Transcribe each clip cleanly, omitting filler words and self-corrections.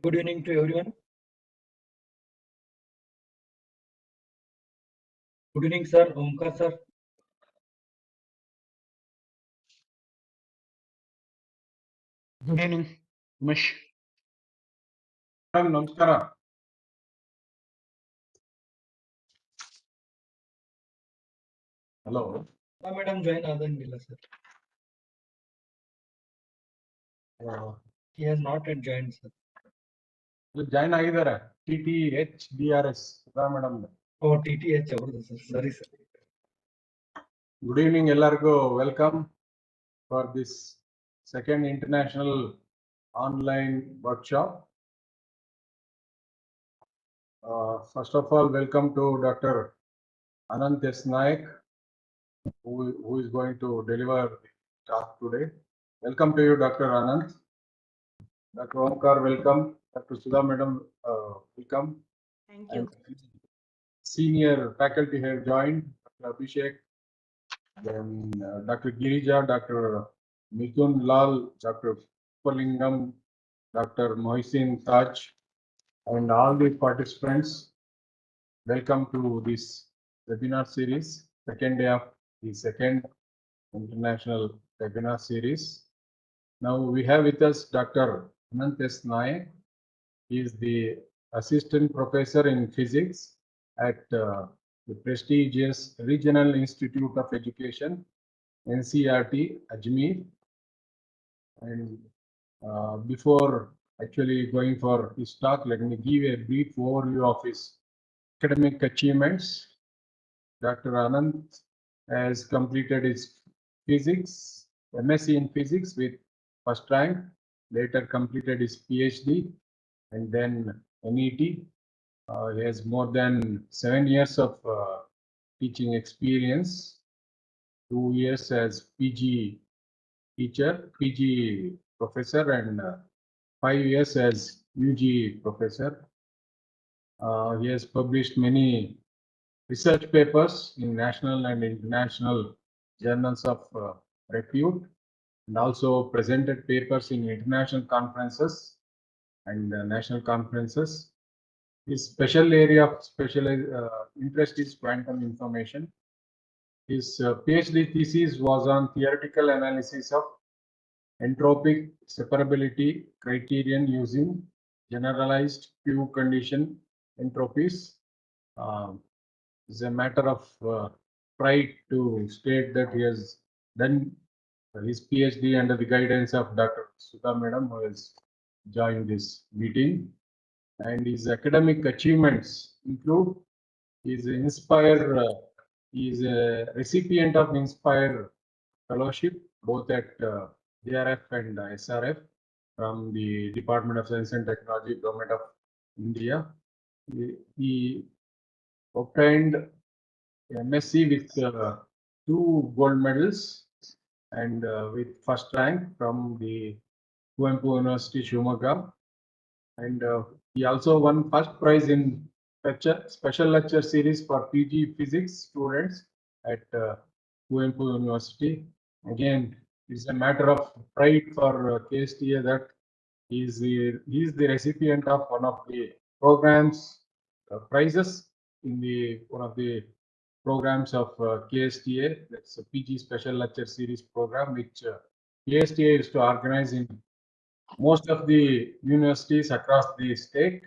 Good evening to everyone. Good evening, sir. Omkar, sir. Good evening, Umesh. Madam ನಮಸ್ಕಾರ. Hello Madam join ಆದಂಗಿಲ್ಲ sir. He has not yet joined, sir. Join ಆಗಿದ್ದಾರೆ TTHDRS Sudha madam. Oh, TTH ಅವ್ರದ್ದು sir. Sorry, sir. Good evening ಎಲ್ಲರಿಗೂ welcome for this second international online workshop. First of all, welcome to Dr. Anant S. Naik, who is going to deliver the talk today. Welcome to you, Dr. Anant. Dr. Omkar, welcome. Dr. Sudha Madam, welcome. Thank you. And senior faculty have joined, Dr. Abhishek, then Dr. Girija, Dr. Mithun Lal, Dr. Palingam, Dr. Mohsin Taj, and all the participants. Welcome to this webinar series, second day of the second international webinar series. Now we have with us Dr. Anant S. Naik. He is the assistant professor in physics at the prestigious Regional Institute of Education, NCRT, Ajmer. And before actually going for his talk, let me give a brief overview of his academic achievements. Dr. Anant has completed his physics, MSc in physics with first rank, later completed his PhD and then NET. He has more than 7 years of teaching experience, 2 years as PG teacher, PG professor, and 5 years as UG professor. He has published many research papers in national and international journals of repute, and also presented papers in international conferences and national conferences. His special area of interest is quantum information. His PhD thesis was on theoretical analysis of entropic separability criterion using generalized Q condition entropies. It's a matter of pride to state that he has done his PhD under the guidance of Dr. Sudha Madam, who has joined this meeting. And his academic achievements include his he is a recipient of Inspire Fellowship, both at JRF and SRF from the Department of Science and Technology, Government of India. He obtained MSc with 2 gold medals and with first rank from the Kuvempu University, Shumaga. And he also won first prize in special lecture series for PG physics students at Kuvempu University. Again, it's a matter of pride for KSTA that he is the recipient of one of the programs prizes in the one of the programs of KSTA. That's a PG special lecture series program which KSTA used to organize in most of the universities across the state.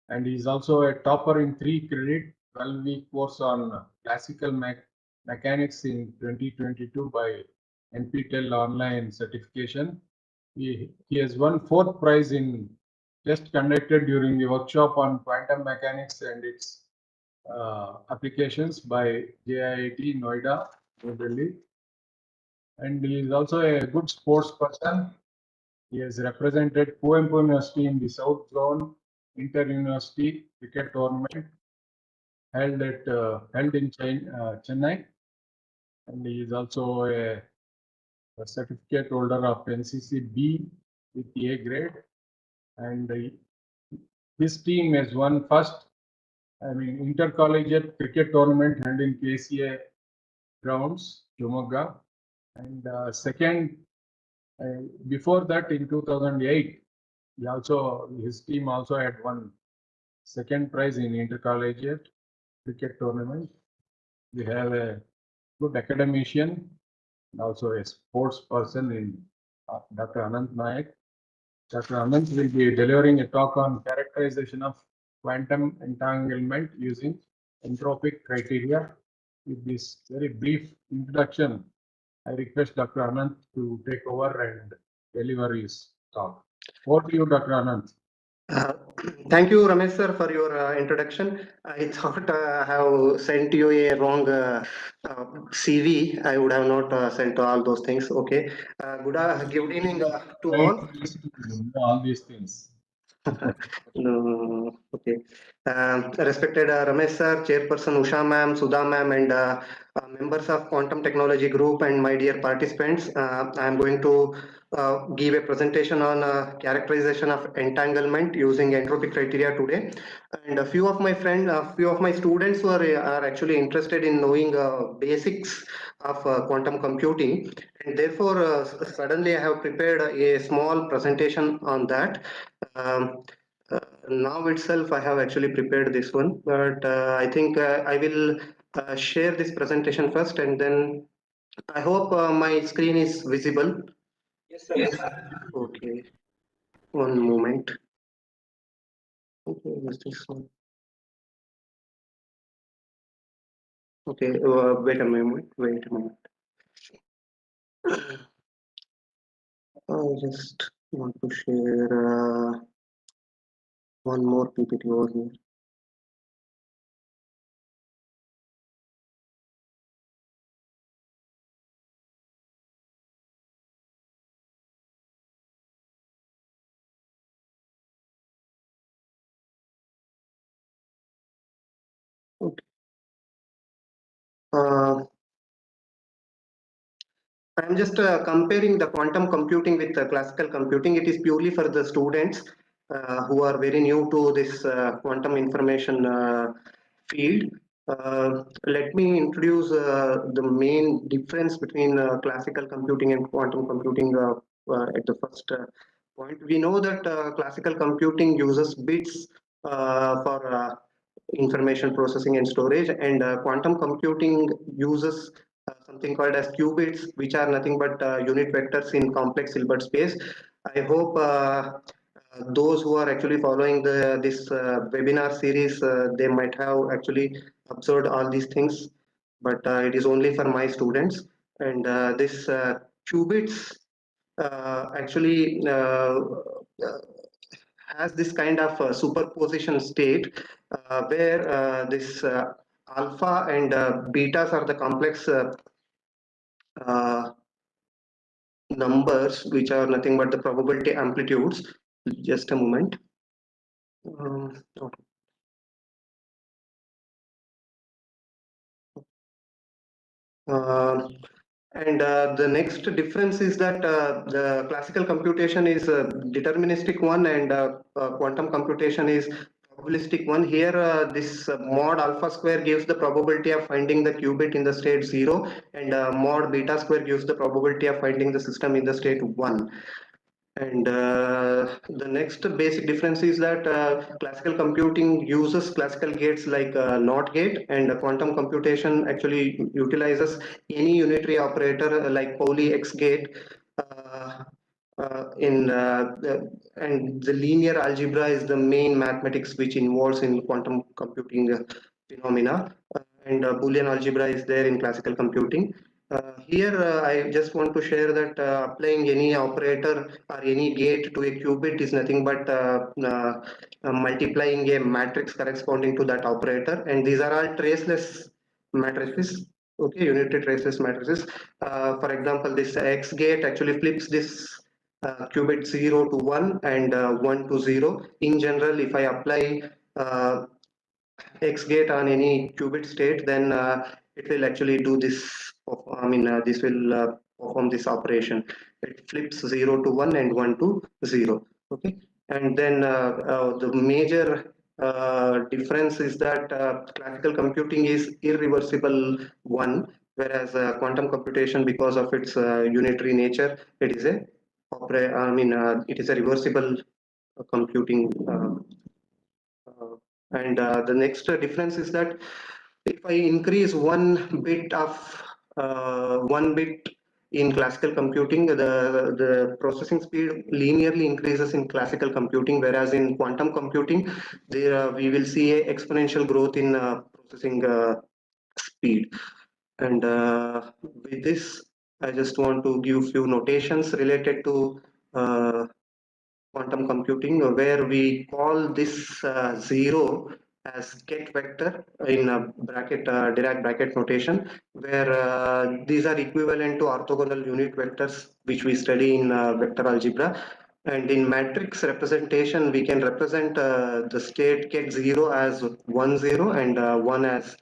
And he is also a topper in 3 credit 12-week course on classical mechanics in 2022 by NPTEL online certification. He has won 4th prize in test conducted during the workshop on quantum mechanics and its applications by JIIT Noida, New Delhi. And he is also a good sports person. He has represented Kuvempu University in the South Zone Inter-University Cricket Tournament held in Chennai. And he is also a certificate holder of NCC B with A grade. And his team has won first, intercollegiate cricket tournament held in KCA grounds, Shumaga. And second, before that, in 2008, His team also had won second prize in intercollegiate cricket tournament. We have a good academician and also a sports person in Dr. Anant Nayak. Dr. Anant will be delivering a talk on characterization of quantum entanglement using entropic criteria. With this very brief introduction, I request Dr. Anant to take over and deliver his talk. Over to you, Dr. Anant. Uh, Thank you, Ramesh sir, for your introduction. I thought I have sent you a wrong CV. I would have not sent all those things. Okay. Good evening to all. All these things. No, okay. Respected Ramesh sir, Chairperson Usha ma'am, Sudha ma'am, and members of Quantum Technology Group, and my dear participants, I am going to give a presentation on characterization of entanglement using entropy criteria today. And a few of my friends, a few of my students who are actually interested in knowing basics of quantum computing, and therefore suddenly I have prepared a small presentation on that. Um, Now itself, I have actually prepared this one, but I think I will share this presentation first, and then I hope my screen is visible. Yes, sir. Yes, sir. Okay, one moment. Okay, what's this one? Okay, wait a moment. Wait a moment. I just want to share one more PPT over here. Okay. I'm just comparing the quantum computing with the classical computing. It is purely for the students who are very new to this quantum information field. Let me introduce the main difference between classical computing and quantum computing at the first point. We know that classical computing uses bits for information processing and storage, and quantum computing uses something called as qubits, which are nothing but unit vectors in complex Hilbert space. I hope those who are actually following this webinar series, they might have actually observed all these things, but it is only for my students. And this qubits actually has this kind of superposition state where this alpha and betas are the complex uh, numbers, which are nothing but the probability amplitudes. Just a moment. Okay. And the next difference is that the classical computation is a deterministic one, and quantum computation is probabilistic one. Here, this mod alpha square gives the probability of finding the qubit in the state 0, and mod beta square gives the probability of finding the system in the state 1. And the next basic difference is that classical computing uses classical gates like NOT gate, and quantum computation actually utilizes any unitary operator like Pauli X gate. And the linear algebra is the main mathematics which involves in quantum computing phenomena, and Boolean algebra is there in classical computing. Here, I just want to share that applying any operator or any gate to a qubit is nothing but multiplying a matrix corresponding to that operator, and these are all traceless matrices. Okay, unitary traceless matrices. For example, this X gate actually flips this qubit 0 to 1 and 1 to 0. In general, if I apply X gate on any qubit state, then it will actually do this. This will perform this operation. It flips 0 to 1 and 1 to 0. Okay, and then the major difference is that classical computing is irreversible one, whereas quantum computation, because of its unitary nature, it is a it is a reversible computing. And the next difference is that if I increase one bit in classical computing, the processing speed linearly increases in classical computing, whereas in quantum computing, there we will see a exponential growth in processing speed. And with this, I just want to give few notations related to quantum computing, where we call this zero as get vector in a bracket Dirac bracket notation, where these are equivalent to orthogonal unit vectors which we study in vector algebra. And in matrix representation, we can represent the state get 0 as 1 0 and 1 as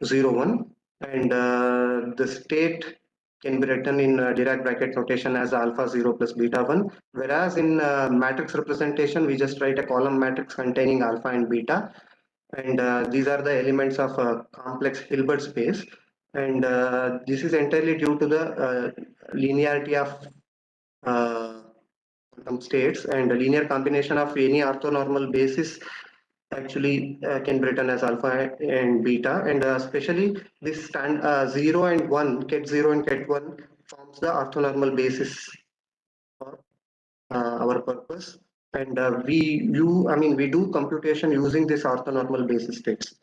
0 1, and the state can be written in Dirac bracket notation as alpha 0 plus beta 1, whereas in matrix representation we just write a column matrix containing alpha and beta, and these are the elements of a complex Hilbert space, and this is entirely due to the linearity of quantum states, and a linear combination of any orthonormal basis actually can be written as alpha and beta, and especially this 0 and 1, ket 0 and ket 1 forms the orthonormal basis for our purpose, and we do computation using this orthonormal basis states,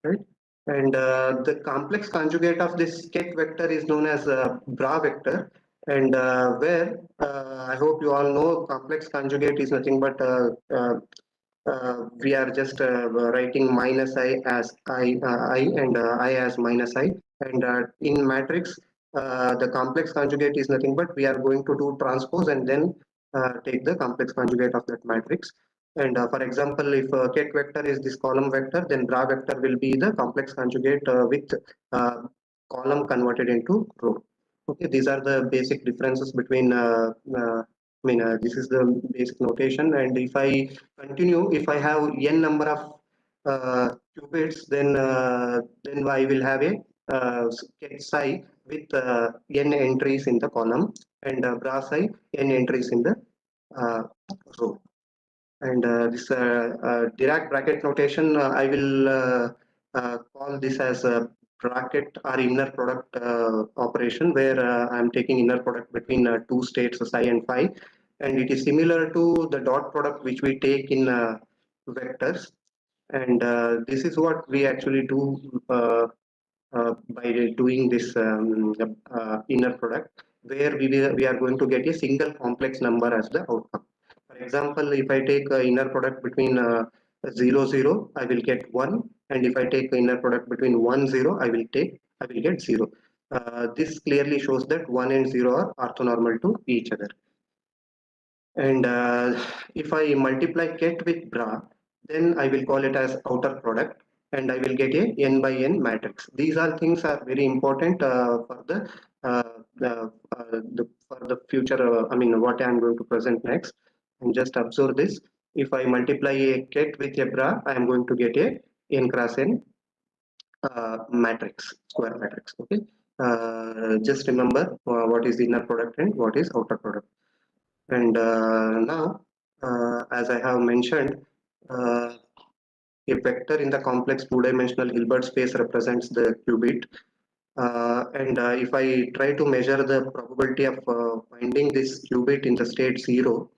right? And the complex conjugate of this ket vector is known as bra vector, and where I hope you all know complex conjugate is nothing but we are just writing minus I and I as minus I, and in matrix the complex conjugate is nothing but we are going to do transpose and then take the complex conjugate of that matrix. And for example, if ket vector is this column vector, then bra vector will be the complex conjugate with uh, column converted into row. Okay, these are the basic differences between this is the basic notation, and if I continue, if I have n number of qubits, then I will have a ket psi with n entries in the column, and bra psi n entries in the uh, row. And this Dirac bracket notation, I will call this as a bracket or inner product operation, where I'm taking inner product between two states psi and phi, and it is similar to the dot product which we take in vectors, and this is what we actually do by doing this inner product, where we are going to get a single complex number as the outcome. For example, if I take inner product between 0 0, I will get 1, and if I take inner product between 1 0, I will get 0. This clearly shows that 1 and 0 are orthonormal to each other. And if I multiply ket with bra, then I will call it as outer product, and I will get a n by n matrix. These all things are very important for the future. What I am going to present next. And just observe this. If I multiply a ket with a bra, I am going to get a n cross n matrix, square matrix. Okay. Just remember what is the inner product and what is outer product. And now, as I have mentioned, a vector in the complex two-dimensional Hilbert space represents the qubit. And if I try to measure the probability of finding this qubit in the state 0,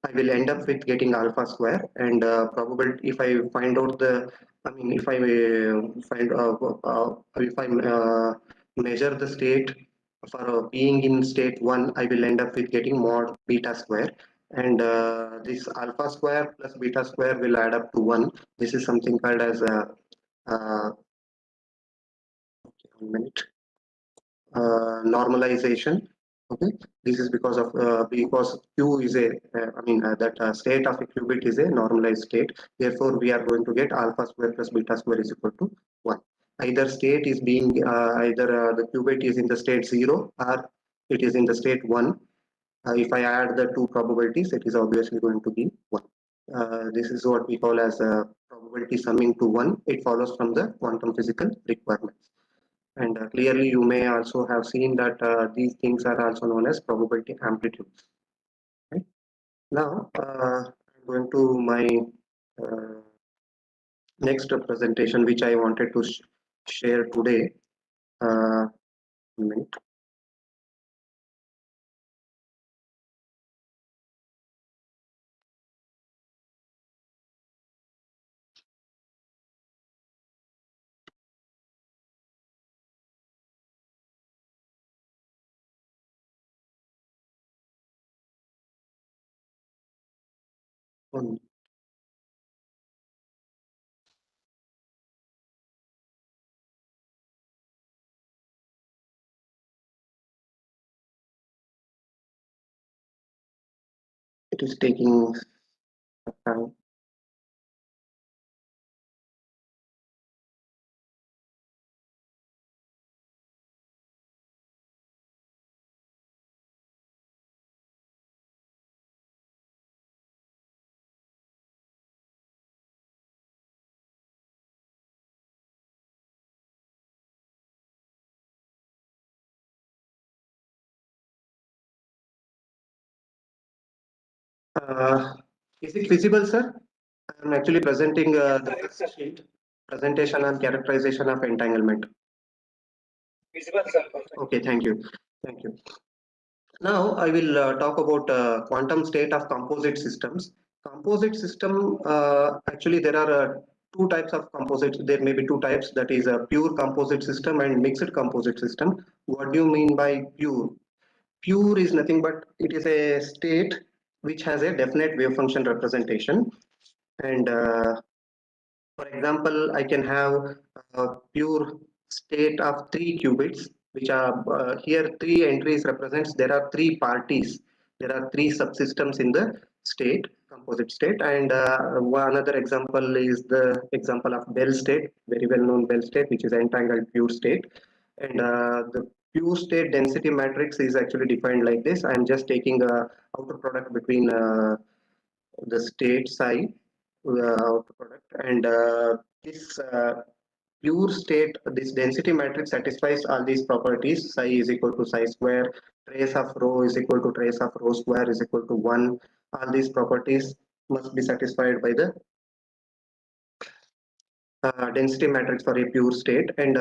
I will end up with getting alpha square, and probability if I find out the, if I if I measure the state for being in state 1, I will end up with getting mod beta square, and this alpha square plus beta square will add up to 1. This is something called as a okay, 1 minute normalization. Okay, this is because of because q is a state of a qubit is a normalized state. Therefore, we are going to get alpha square plus beta square is equal to 1. Either state is being either the qubit is in the state 0 or it is in the state 1. If I add the two probabilities, it is obviously going to be 1. This is what we call as probability summing to 1. It follows from the quantum physical requirements. And clearly, you may also have seen that these things are also known as probability amplitudes. Right? Now, I'm going to my next presentation, which I wanted to share today. Minute. It is taking time. Is it visible, sir? I'm actually presenting the sheet presentation and characterization of entanglement. Visible, sir. Okay, thank you. Thank you. Now I will talk about quantum state of composite systems. Composite system, actually there are two types of composites. There may be two types, that is a pure composite system and mixed composite system. What do you mean by pure? Pure is nothing but it is a state which has a definite wave function representation. And for example, I can have a pure state of 3 qubits, which are here 3 entries represents there are 3 parties. There are 3 subsystems in the state, composite state. And one another example is the example of Bell state, very well known Bell state, which is entangled pure state. And the pure state density matrix is actually defined like this. I am just taking a outer product between the state psi outer product, and this pure state, this density matrix satisfies all these properties. Psi is equal to psi square, trace of rho is equal to trace of rho square is equal to 1. All these properties must be satisfied by the density matrix for a pure state, and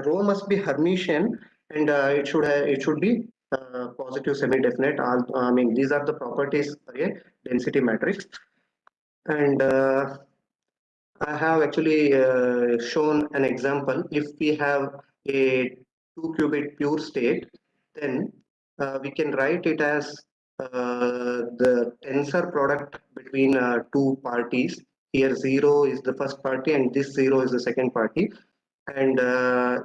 rho must be Hermitian, and it should be positive semi-definite. I mean, these are the properties for a density matrix. And I have actually shown an example. If we have a 2-qubit pure state, then we can write it as the tensor product between 2 parties. Here 0 is the first party and this 0 is the second party. And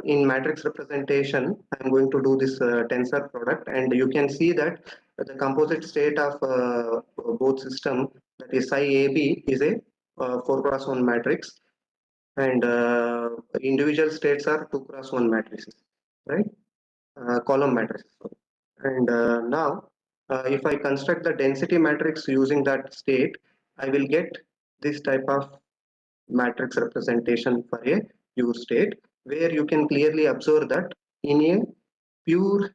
in matrix representation, I'm going to do this tensor product, and you can see that the composite state of both system, that is psi AB, is a 4x1 matrix, and individual states are 2x1 matrices, right? Column matrices. And now, if I construct the density matrix using that state, I will get this type of matrix representation for a pure state, where you can clearly observe that in a pure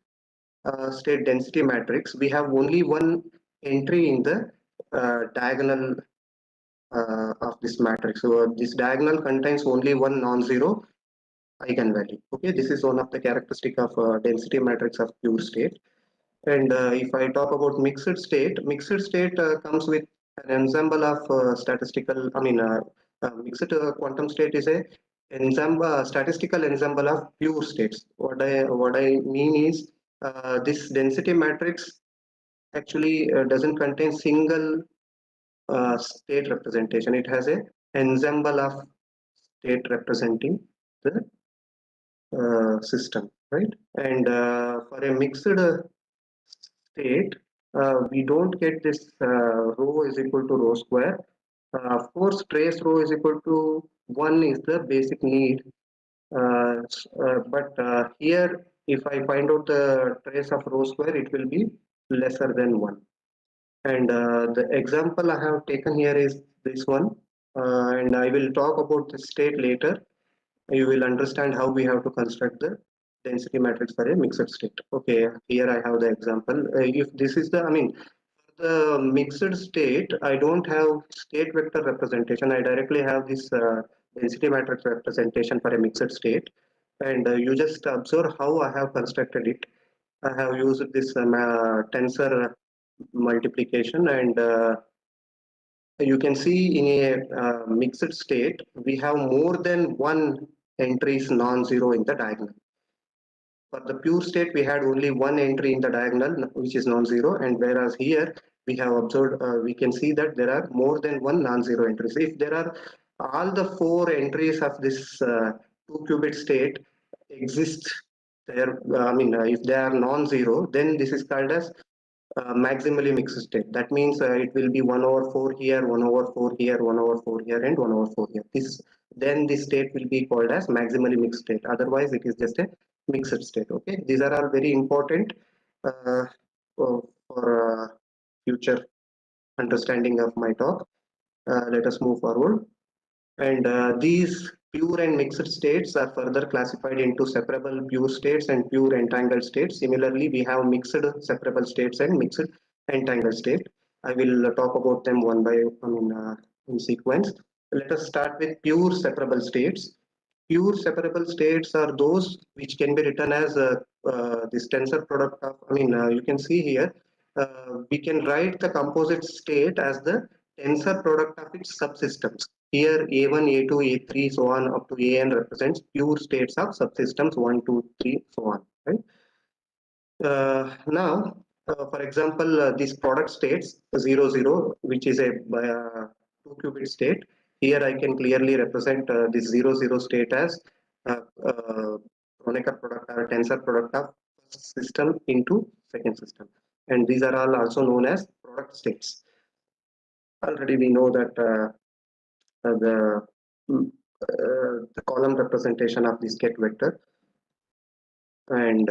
state density matrix, we have only one entry in the diagonal of this matrix. So this diagonal contains only one non-zero eigenvalue. Okay, this is one of the characteristic of density matrix of pure state. And if I talk about mixed state comes with an ensemble of statistical, I mean, mixed quantum state is a ensemble, statistical ensemble of pure states. What I mean is this density matrix actually doesn't contain single state representation. It has a ensemble of state representing the system, right? And for a mixed state, we don't get this rho is equal to rho square. Of course, trace rho is equal to 1 is the basic need. But here, if I find out the trace of rho square, it will be lesser than 1. And the example I have taken here is this one. And I will talk about the state later. You will understand how we have to construct the density matrix for a mixed state. Okay, here I have the example. If this is the, I mean, the mixed state, I don't have state vector representation. I directly have this density matrix representation for a mixed state. And you just observe how I have constructed it. I have used this tensor multiplication, and you can see in a mixed state, we have more than one entries non-zero in the diagonal. For the pure state, we had only one entry in the diagonal, which is non-zero, and whereas here we have observed, we can see that there are more than one non-zero entries. If there are all the four entries of this two-qubit state exist there, if they are non-zero, then this is called as maximally mixed state. That means it will be 1 over 4 here, 1 over 4 here, 1 over 4 here, and 1 over 4 here. Then this state will be called as maximally mixed state. Otherwise, it is just a mixed state. Okay, these are all very important for future understanding of my talk. Let us move forward. And these pure and mixed states are further classified into separable pure states and pure entangled states. Similarly, we have mixed separable states and mixed entangled state. I will talk about them one by in sequence. Let us start with pure separable states. Pure separable states are those which can be written as this tensor product of, you can see here, we can write the composite state as the tensor product of its subsystems. Here A1, A2, A3, so on up to AN represents pure states of subsystems 1, 2, 3, so on. Right? Now, for example, these product states 0, 0, which is a 2-qubit state. Here I can clearly represent this 0, 0 state as Kronecker product or tensor product of first system into second system. And these are all also known as product states. Already we know that the column representation of this get vector. And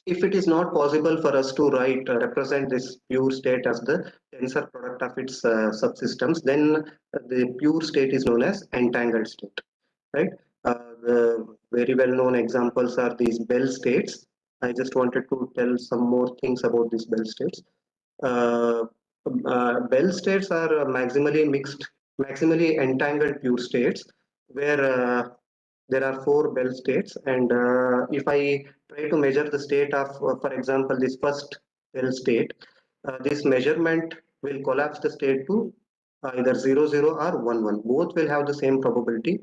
if it is not possible for us to represent this pure state as the tensor product of its subsystems, then the pure state is known as entangled state, right? The very well-known examples are these Bell states. I just wanted to tell some more things about these Bell states. Bell states are maximally entangled pure states, where there are 4 Bell states, and if I try to measure the state of, for example, this first Bell state, this measurement will collapse the state to either 0, 0 or 1, 1. Both will have the same probability.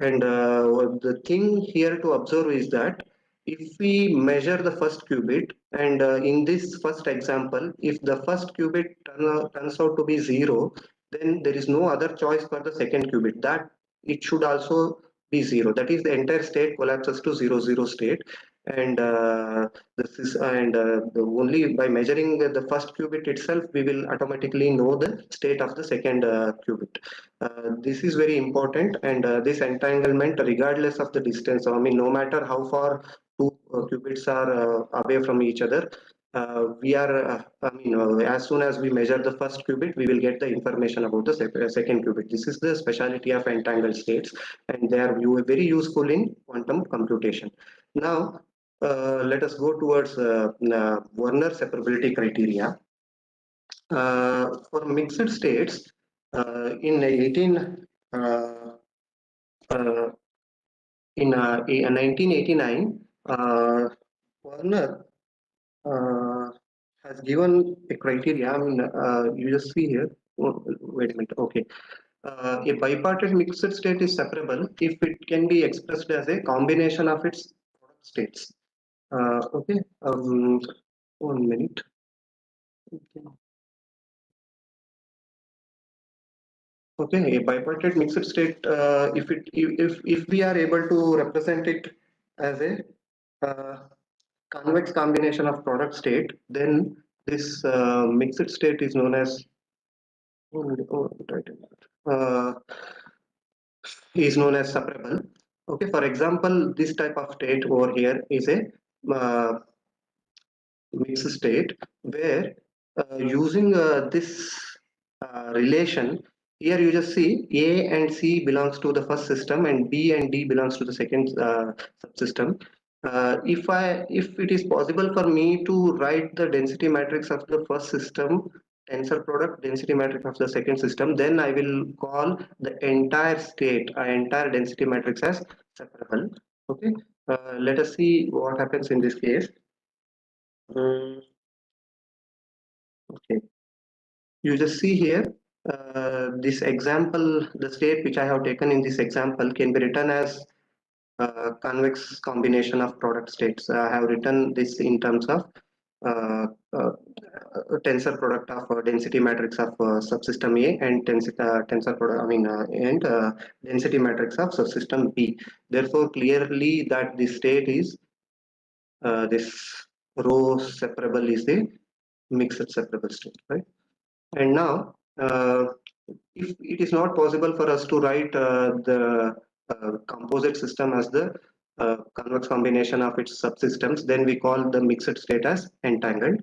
And the thing here to observe is that if we measure the first qubit, and in this first example, if the first qubit turns out to be 0, then there is no other choice for the second qubit. That it should also be 0. That is, the entire state collapses to 0, 0 state. And only by measuring the first qubit itself, we will automatically know the state of the second qubit. This is very important, and this entanglement, regardless of the distance, no matter how far two qubits are away from each other, we are, as soon as we measure the first qubit, we will get the information about the second qubit. This is the speciality of entangled states, and they are very useful in quantum computation. Now, let us go towards Werner separability criteria. For mixed states, in 1989, Werner has given a criteria. You just see here. Oh, wait a minute. Okay. A bipartite mixed state is separable if it can be expressed as a combination of its product states. Okay. 1 minute. Okay, a bipartite mixed state. If we are able to represent it as a convex combination of product state, then this mixed state is known as separable. Okay, for example, this type of state over here is a mixed state where using this relation, here you just see A and C belongs to the first system and B and D belongs to the second subsystem. If it is possible for me to write the density matrix of the first system, tensor product density matrix of the second system, then I will call the entire state, entire density matrix as separable. Okay, let us see what happens in this case. Okay, you just see here, this example, the state which I have taken in this example can be written as convex combination of product states. I have written this in terms of uh, uh, tensor product of density matrix of subsystem A and tensor product, and density matrix of subsystem B. Therefore, clearly that the state is this row separable is the mixed separable state, right? And now, if it is not possible for us to write the composite system as the convex combination of its subsystems, then we call the mixed state as entangled.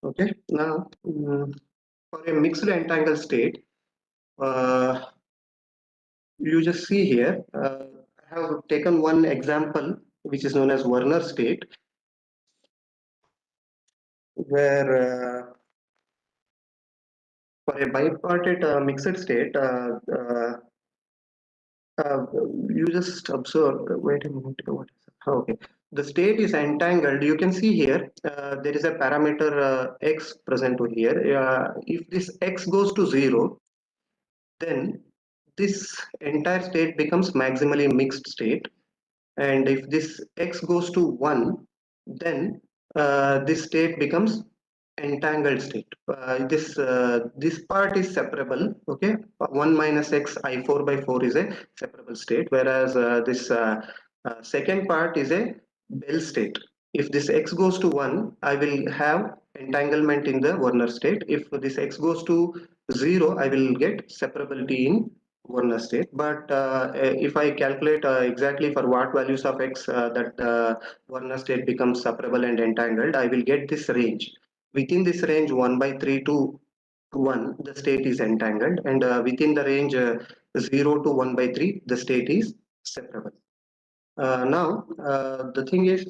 Okay, now for a mixed entangled state, you just see here, I have taken one example which is known as Werner state, where for a bipartite mixed state, you just observe, wait a minute, what is it? Okay, the state is entangled. You can see here, there is a parameter x present to here. If this x goes to 0, then this entire state becomes maximally mixed state. And if this x goes to 1, then this state becomes entangled state. This part is separable. Okay, 1 minus x I4 by 4 is a separable state, whereas this second part is a Bell state. If this x goes to 1, I will have entanglement in the Werner state. If this x goes to 0, I will get separability in Werner state. But if I calculate exactly for what values of x that Werner state becomes separable and entangled, I will get this range. Within this range 1 by 3 to 1, the state is entangled, and within the range 0 to 1 by 3, the state is separable. Now, the thing is,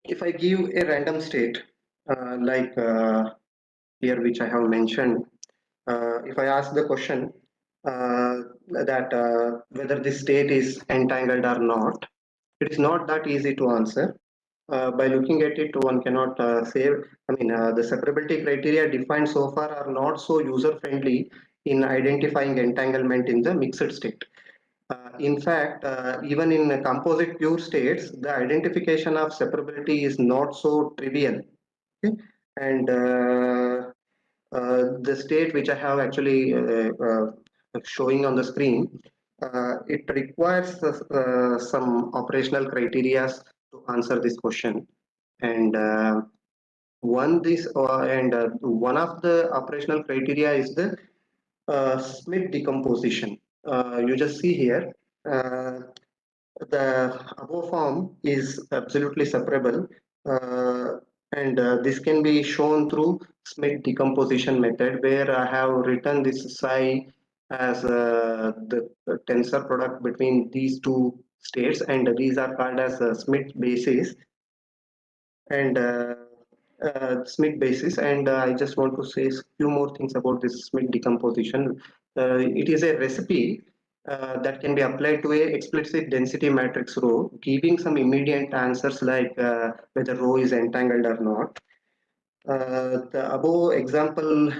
if I give a random state like here, which I have mentioned, if I ask the question that whether this state is entangled or not, it is not that easy to answer. By looking at it, one cannot say, the separability criteria defined so far are not so user-friendly in identifying entanglement in the mixed state. In fact, even in composite pure states, the identification of separability is not so trivial. Okay? And the state which I have actually showing on the screen, it requires some operational criteria to answer this question. And one of the operational criteria is the Smith decomposition. You just see here, the above form is absolutely separable, and this can be shown through Smith decomposition method, where I have written this psi as the tensor product between these two states, and these are called as Smith basis and Smith basis. And I just want to say a few more things about this Smith decomposition. It is a recipe that can be applied to a explicit density matrix row, giving some immediate answers like whether row is entangled or not. The above example,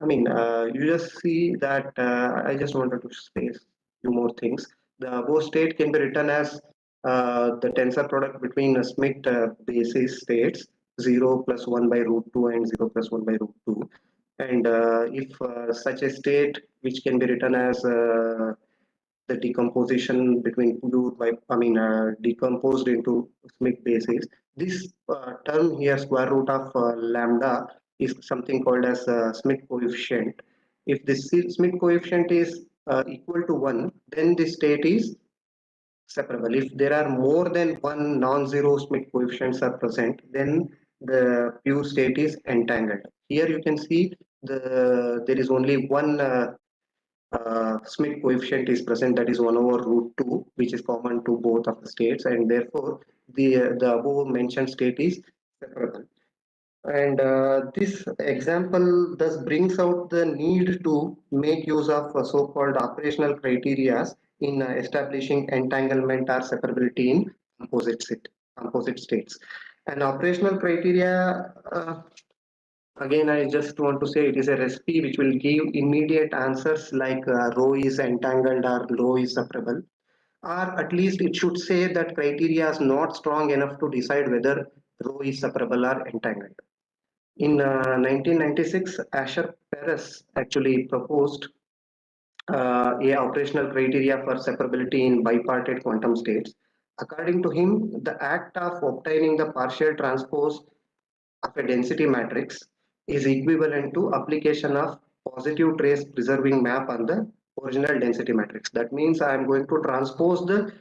you just see that I just wanted to say a few more things. The above state can be written as the tensor product between a Smith basis states 0 plus 1 by root 2 and 0 plus 1 by root 2. And if such a state, which can be written as the decomposition between decomposed into Smith basis. This term here, square root of lambda, is something called as Smith coefficient. If this Smith coefficient is equal to 1, then the state is separable. If there are more than one non-zero Smith coefficients are present, then the pure state is entangled. Here you can see there is only one Smith coefficient is present, that is 1 over root 2, which is common to both of the states, and therefore the above mentioned state is separable. And this example thus brings out the need to make use of so-called operational criteria in establishing entanglement or separability in composite states. And operational criteria, again, I just want to say it is a recipe which will give immediate answers like rho is entangled or rho is separable, or at least it should say that criteria is not strong enough to decide whether rho is separable or entangled. In 1996, Asher Perez actually proposed a operational criteria for separability in bipartite quantum states. According to him, the act of obtaining the partial transpose of a density matrix is equivalent to application of positive trace preserving map on the original density matrix. That means I am going to transpose the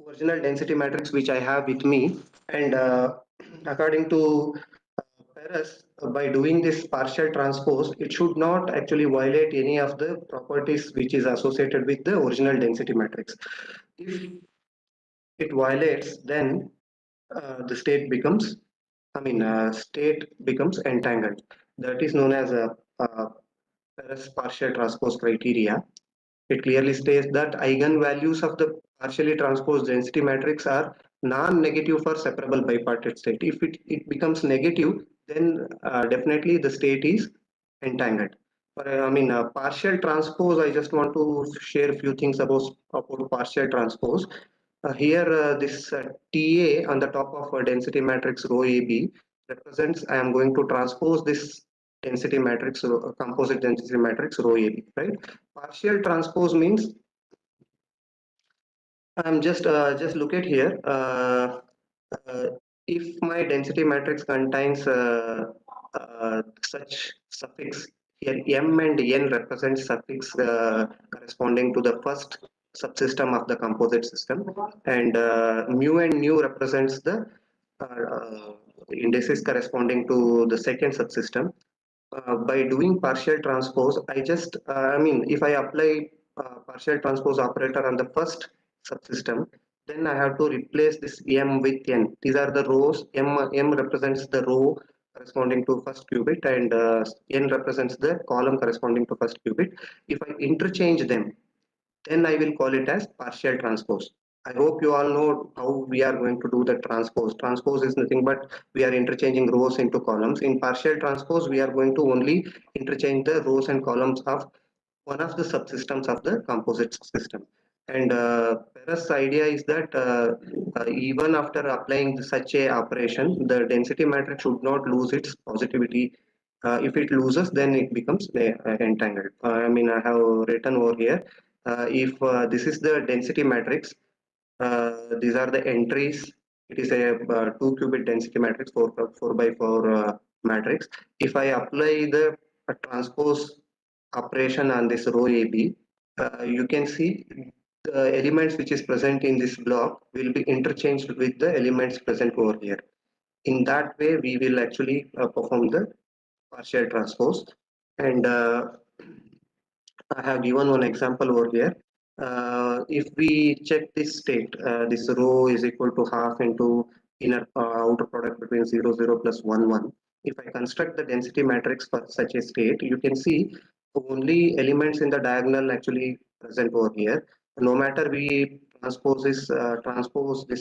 original density matrix which I have with me, and according to Perez, by doing this partial transpose, it should not actually violate any of the properties which is associated with the original density matrix. If it violates, then the state becomes, state becomes entangled. That is known as a Perez partial transpose criteria. It clearly states that eigenvalues of the partially transposed density matrix are non-negative for separable bipartite state. If it becomes negative, then definitely the state is entangled. Partial transpose, I just want to share a few things about partial transpose. Here, this TA on the top of a density matrix rho AB represents, I am going to transpose this density matrix, composite density matrix rho AB, right? Partial transpose means I'm just look at here. Uh, if my density matrix contains such suffix here, m and n represents suffix corresponding to the first subsystem of the composite system, and mu and nu represents the indices corresponding to the second subsystem. By doing partial transpose, if I apply partial transpose operator on the first subsystem, then I have to replace this m with n. These are the rows. M represents the row corresponding to first qubit, and n represents the column corresponding to first qubit. If I interchange them, then I will call it as partial transpose. I hope you all know how we are going to do the transpose. Transpose is nothing but we are interchanging rows into columns. In partial transpose, we are going to only interchange the rows and columns of one of the subsystems of the composite system. And Perez's idea is that even after applying such a operation, the density matrix should not lose its positivity. If it loses, then it becomes entangled. I have written over here. If this is the density matrix, these are the entries. It is a 2-qubit density matrix, 4 by 4 matrix. If I apply the transpose operation on this row AB, you can see the elements which is present in this block will be interchanged with the elements present over here. In that way, we will actually perform the partial transpose. And I have given one example over here. If we check this state, this row is equal to half into inner outer product between 0, 0 plus 1, 1. If I construct the density matrix for such a state, you can see only elements in the diagonal actually present over here. No matter we transpose this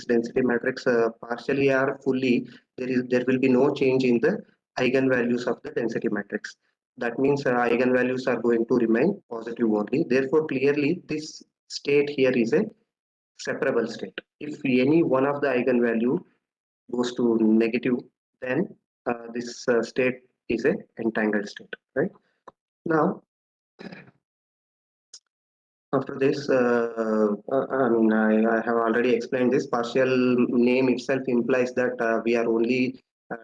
density matrix partially or fully, there will be no change in the eigenvalues of the density matrix. That means eigenvalues are going to remain positive only. Therefore, clearly this state here is a separable state. If any one of the eigenvalue goes to negative, then this state is a entangled state, right? Now, after this, I have already explained this. Partial name itself implies that we are only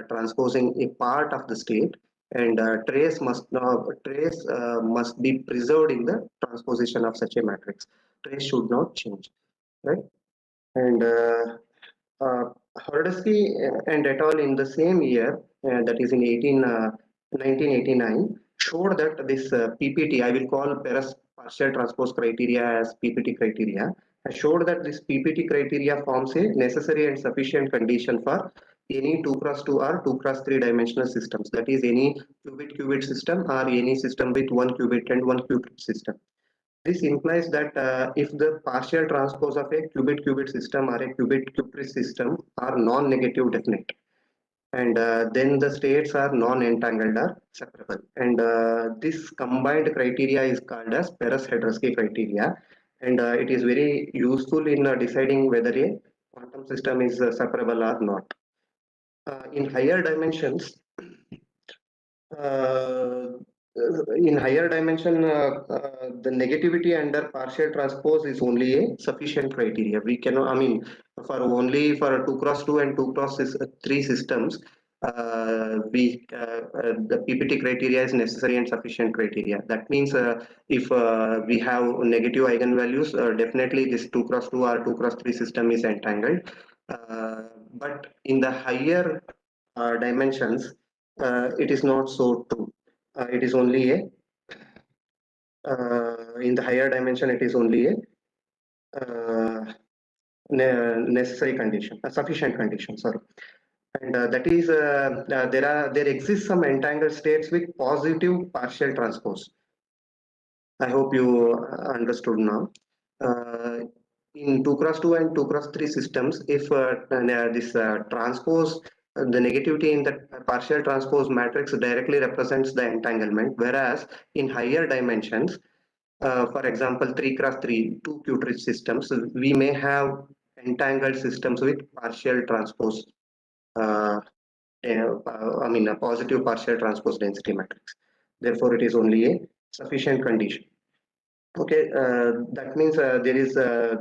transposing a part of the state, and trace must be preserved in the transposition of such a matrix. Trace should not change, right? And uh, Hordesky and et al. In the same year, that is in 1989, showed that this PPT, I will call Peres partial transpose criteria as PPT criteria, has showed that this PPT criteria forms a necessary and sufficient condition for any 2x2 or 2x3 dimensional systems. That is any qubit system or any system with one qubit and one qubit system. This implies that if the partial transpose of a qubit system or a qubit system are non-negative definite, and then the states are non-entangled or separable. And this combined criteria is called as Peres-Hedrusky criteria, and it is very useful in deciding whether a quantum system is separable or not. In higher dimensions, uh, in higher dimension, the negativity under partial transpose is only a sufficient criteria. We cannot, I mean, for only for 2x2 and 2x3 systems, the PPT criteria is necessary and sufficient criteria. That means if we have negative eigenvalues, definitely this 2x2 or 2x3 system is entangled. But in the higher dimensions, it is not so true. It is only a in the higher dimension, it is only a necessary condition, a sufficient condition. Sorry, and that is there exists some entangled states with positive partial transpose. I hope you understood now. In 2x2 and 2x3 systems, if this transpose, the negativity in the partial transpose matrix directly represents the entanglement, whereas in higher dimensions, for example, 3x3, 2 qubit systems, we may have entangled systems with partial transpose, I mean, a positive partial transpose density matrix. Therefore, it is only a sufficient condition. Okay, that means there is, I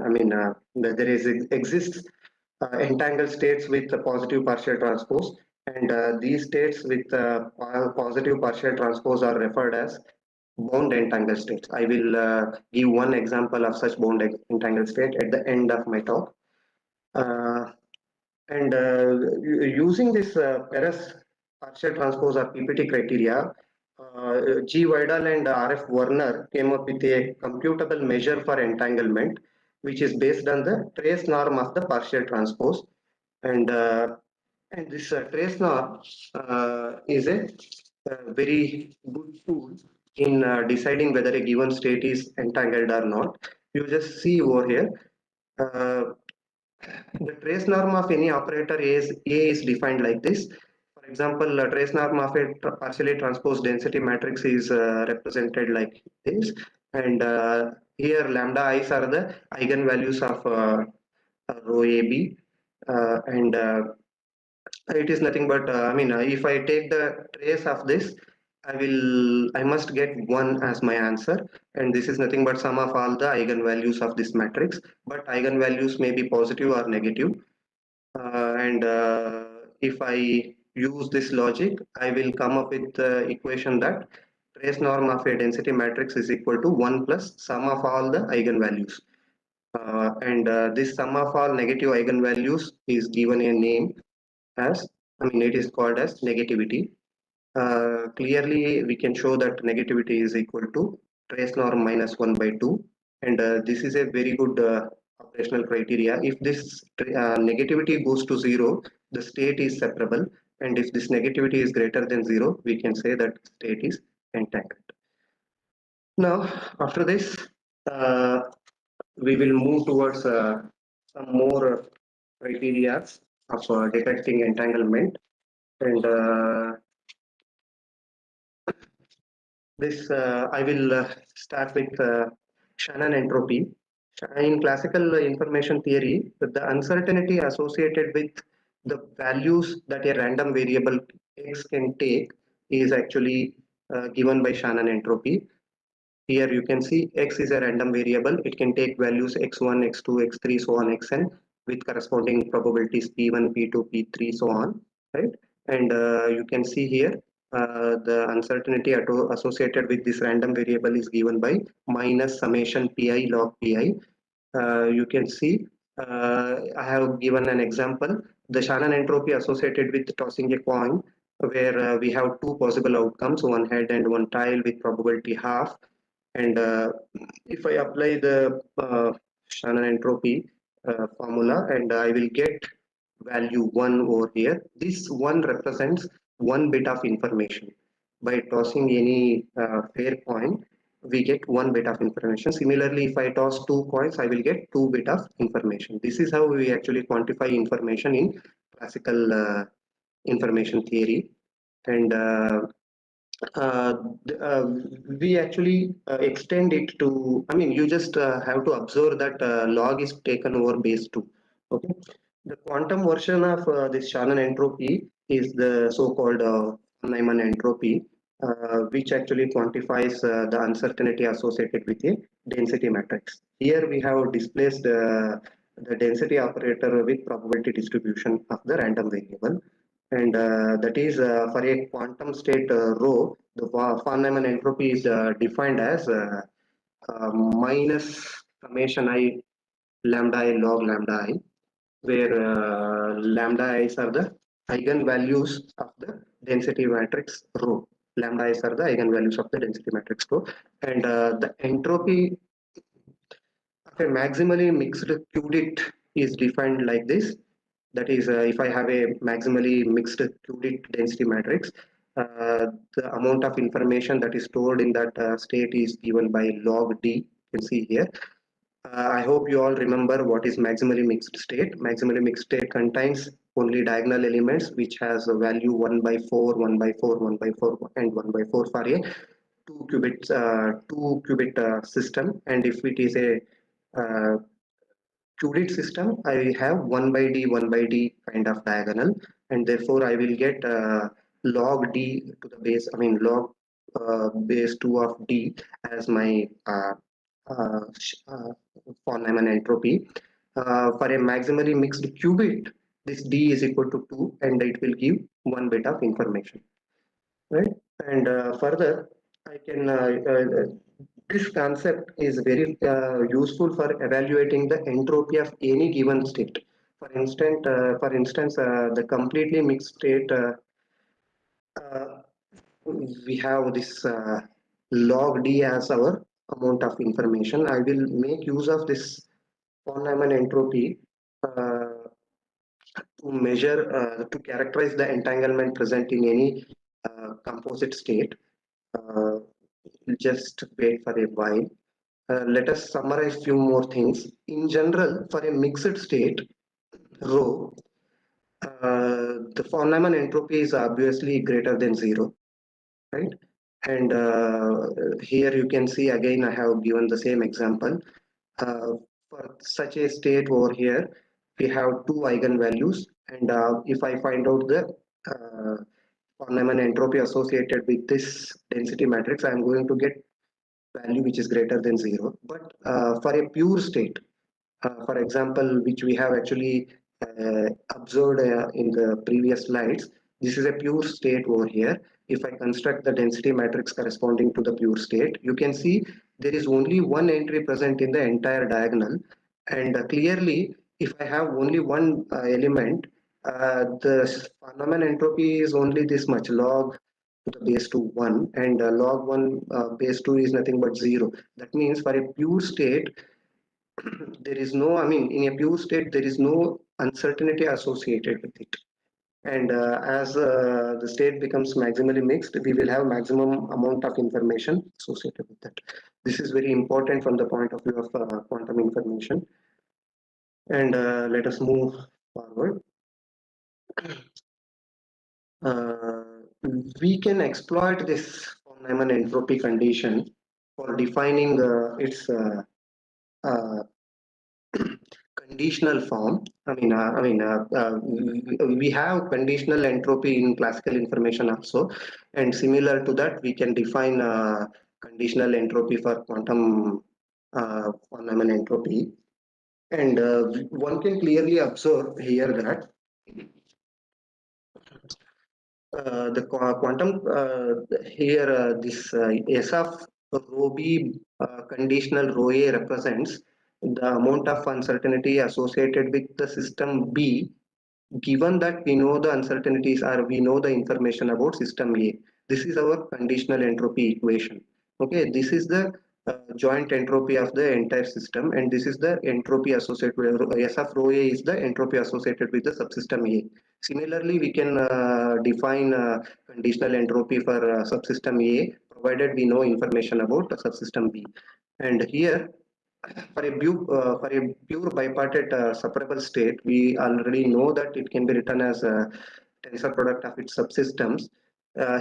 mean, there is exists entangled states with positive partial transpose, and these states with positive partial transpose are referred as bound entangled states. I will give one example of such bound entangled state at the end of my talk. And using this Peres partial transpose or PPT criteria, G. Vidal and R.F. Werner came up with a computable measure for entanglement, which is based on the trace norm of the partial transpose. And this trace norm is a very good tool in deciding whether a given state is entangled or not. You just see over here. The trace norm of any operator A is defined like this. For example, a trace norm of a partially transposed density matrix is represented like this. And here lambda i's are the eigenvalues of rho AB. And it is nothing but, I mean, if I take the trace of this, I must get 1 as my answer, and this is nothing but sum of all the eigenvalues of this matrix, but eigenvalues may be positive or negative. And if I use this logic, I will come up with the equation that trace norm of a density matrix is equal to 1 plus sum of all the eigenvalues. And this sum of all negative eigenvalues is given a name as, I mean, it is called as negativity. Clearly, we can show that negativity is equal to trace norm minus 1 by 2. And this is a very good operational criteria. If this negativity goes to 0, the state is separable. And if this negativity is greater than 0, we can say that state is entangled. Now, after this, we will move towards some more criteria of detecting entanglement. And this I will start with Shannon entropy. In classical information theory, the uncertainty associated with the values that a random variable x can take is actually given by Shannon entropy. Here you can see x is a random variable. It can take values x1, x2, x3, so on, xn with corresponding probabilities p1, p2, p3, so on, right? And you can see here the uncertainty associated with this random variable is given by minus summation pi log pi. You can see I have given an example. The Shannon entropy associated with tossing a coin where we have two possible outcomes, one head and one tail with probability half. And if I apply the Shannon entropy formula, and I will get value 1 over here. This 1 represents 1 bit of information. By tossing any fair coin, we get 1 bit of information. Similarly, if I toss 2 coins, I will get 2 bit of information. This is how we actually quantify information in classical information theory. And uh, we actually extend it to, I mean, you just have to observe that log is taken over base 2. Okay. The quantum version of this Shannon entropy is the so-called Neumann entropy, which actually quantifies the uncertainty associated with a density matrix. Here we have displaced the density operator with probability distribution of the random variable. And that is for a quantum state rho, the von Neumann entropy is defined as minus summation I lambda I log lambda I, where lambda i's are the eigenvalues of the density matrix rho. Lambda i's are the eigenvalues of the density matrix rho, and the entropy of a maximally mixed qubit is defined like this. That is, if I have a maximally mixed qubit density matrix, the amount of information that is stored in that state is given by log d. You can see here. I hope you all remember what is maximally mixed state. Maximally mixed state contains only diagonal elements which has a value 1 by 4, 1 by 4, 1 by 4, and 1 by 4 for a 2 qubit system. And if it is a uh, qubit system, I have 1 by d, 1 by d kind of diagonal, and therefore I will get log d to the base, I mean log base 2 of d as my von Neumann entropy. For a maximally mixed qubit, this d is equal to 2, and it will give 1 bit of information, right? And further, I can this concept is very useful for evaluating the entropy of any given state. For instance, the completely mixed state, uh, we have this log d as our amount of information. I will make use of this von Neumann entropy to measure, to characterize the entanglement present in any composite state. Uh, just wait for a while. Let us summarize few more things. In general, for a mixed state rho, the von Neumann entropy is obviously greater than 0, right? And here you can see again, I have given the same example. For such a state over here, we have two eigenvalues, and if I find out the von Neumann entropy associated with this density matrix, I am going to get value which is greater than 0. But for a pure state, for example, which we have actually observed in the previous slides, this is a pure state over here. If I construct the density matrix corresponding to the pure state, you can see there is only one entry present in the entire diagonal. And clearly, if I have only one element, the von Neumann entropy is only this much, log to the base 2 1, and log 1 base 2 is nothing but 0. That means for a pure state, there is no, I mean, in a pure state, there is no uncertainty associated with it. And as the state becomes maximally mixed, we will have maximum amount of information associated with that. This is very important from the point of view of quantum information. And let us move forward. We can exploit this von Neumann entropy condition for defining its conditional form. We have conditional entropy in classical information also, and similar to that, we can define conditional entropy for quantum von Neumann entropy. And one can clearly observe here that the quantum here this S of rho b conditional rho a represents the amount of uncertainty associated with the system B given that we know the uncertainties or we know the information about system A. This is our conditional entropy equation. Okay, this is the joint entropy of the entire system, and this is the entropy associated with S of rho A is the entropy associated with the subsystem A. Similarly, we can define conditional entropy for subsystem A provided we know information about subsystem B. And here for a pure bipartite separable state, we already know that it can be written as a tensor product of its subsystems.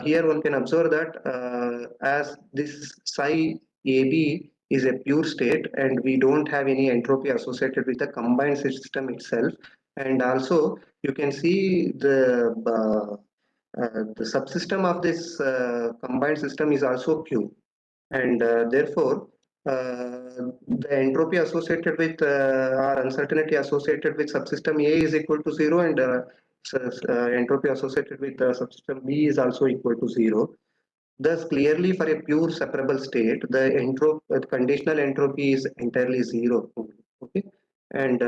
Here one can observe that as this psi AB is a pure state and we don't have any entropy associated with the combined system itself. And also you can see the subsystem of this combined system is also Q, and therefore the entropy associated with or uncertainty associated with subsystem A is equal to 0, and entropy associated with subsystem B is also equal to 0. Thus, clearly for a pure separable state, the conditional entropy is entirely 0. Okay, and